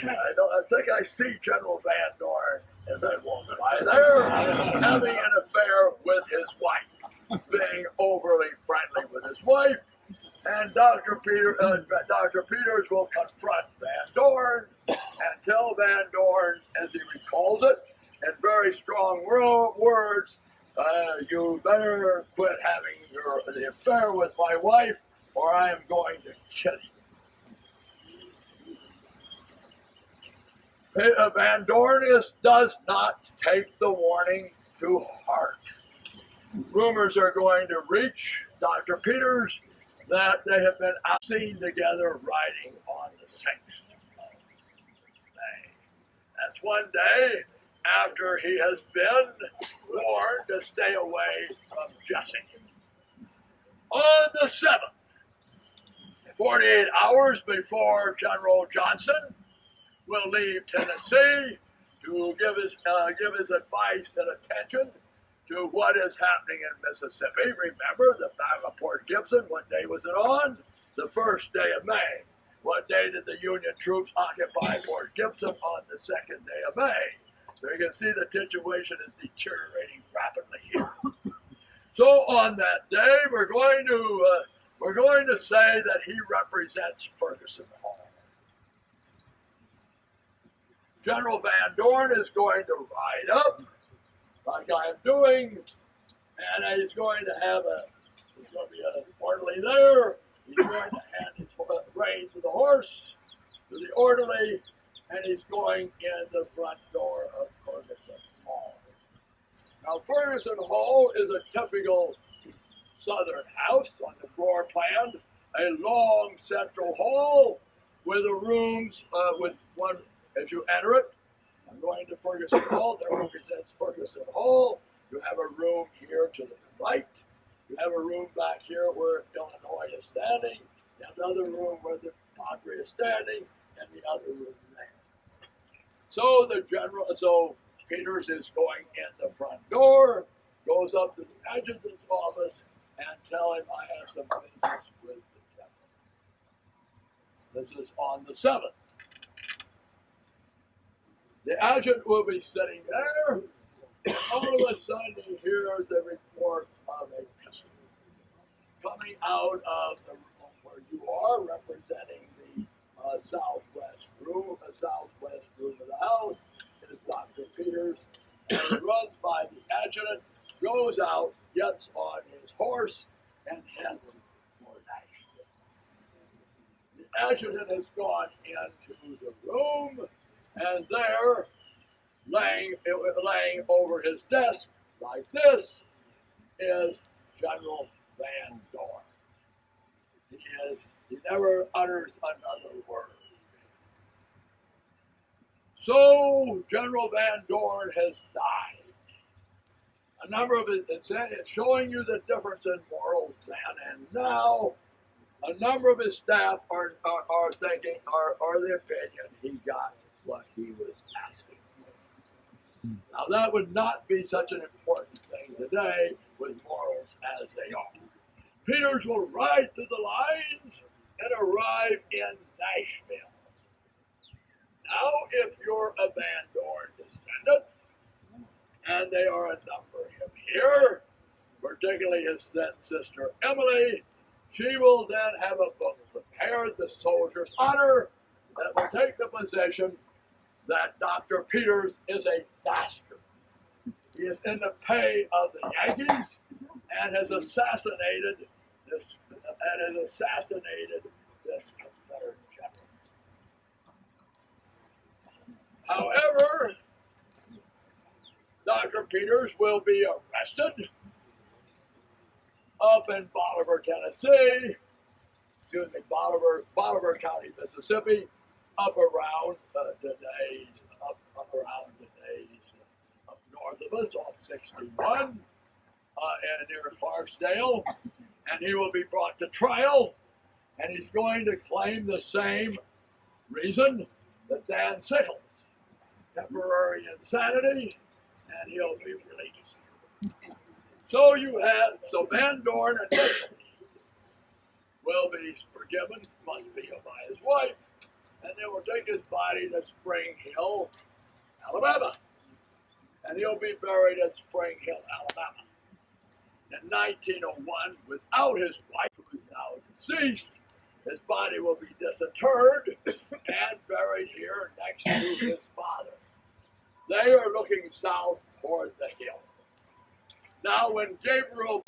I think I see General Van Dorn as that woman right there having an affair with his wife, being overly friendly with his wife. And Dr. Peters will confront Van Dorn and tell Van Dorn, as he recalls it, in very strong words, you better quit having the affair with my wife, or I am going to kill you. Van Dorn does not take the warning to heart. Rumors are going to reach Dr. Peters that they have been seen together riding on the 6th of May. That's one day after he has been warned to stay away from Jesse. On the 7th, 48 hours before General Johnson will leave Tennessee to give his advice and attention to what is happening in Mississippi. Remember the Battle of Port Gibson, what day was it on? The 1st day of May. What day did the Union troops occupy Port Gibson? On the 2nd day of May. So you can see the situation is deteriorating rapidly here. So on that day, we're going to say that he represents Ferguson Hall. General Van Dorn is going to ride up, like I'm doing, and he's going to be an orderly there. He's going to hand his reins to the horse, to the orderly, and he's going in the front door of Ferguson Hall. Now, Ferguson Hall is a typical Southern house on the floor plan, a long central hall with the rooms with one as you enter it. I'm going to Ferguson Hall. That represents Ferguson Hall. You have a room here to the right. You have a room back here where Illinois is standing. You have another room where the Padre is standing, and the other room there. So Peters is going in the front door, goes up to the adjutant's office, and tell him I have some business with the general. This is on the 7th. The adjutant will be sitting there. All of a sudden, he hears the report of a pistol coming out of the room where you are, representing the southwest room of the house. Is Dr. Peters, and he runs by the adjutant, goes out, gets on his horse, and heads for Nashville. The adjutant has gone into the room, and there, laying over his desk like this, is General Van Dorn. He never utters another word. So General Van Dorn has died. A number of it's showing you the difference in morals then and now. A number of his staff are thinking, are the opinion he got what he was asking for. Now that would not be such an important thing today with morals as they are. Peters will ride through the lines and arrive in Nashville. Now, if you're a Van Dorn descendant, and they are a number of him here, particularly his then sister Emily, she will then have a book prepared, The Soldier's Honor, that will take the position that Dr. Peters is a dastard. He is in the pay of the Yankees and has assassinated this Confederate general. However, Dr. Peters will be arrested up in Bolivar, Bolivar County, Mississippi, up around today's up north of us, off 61, and near Clarksdale, and he will be brought to trial, and he's going to claim the same reason that Dan Sickles, temporary insanity, and he'll be released. So Van Dorn initially will be forgiven, must be by his wife, and they will take his body to Spring Hill, Alabama, and he'll be buried at Spring Hill, Alabama. In 1901, without his wife, who is now deceased, his body will be disinterred and buried here next to his father. They are looking south toward the hill. Now, when Gabriel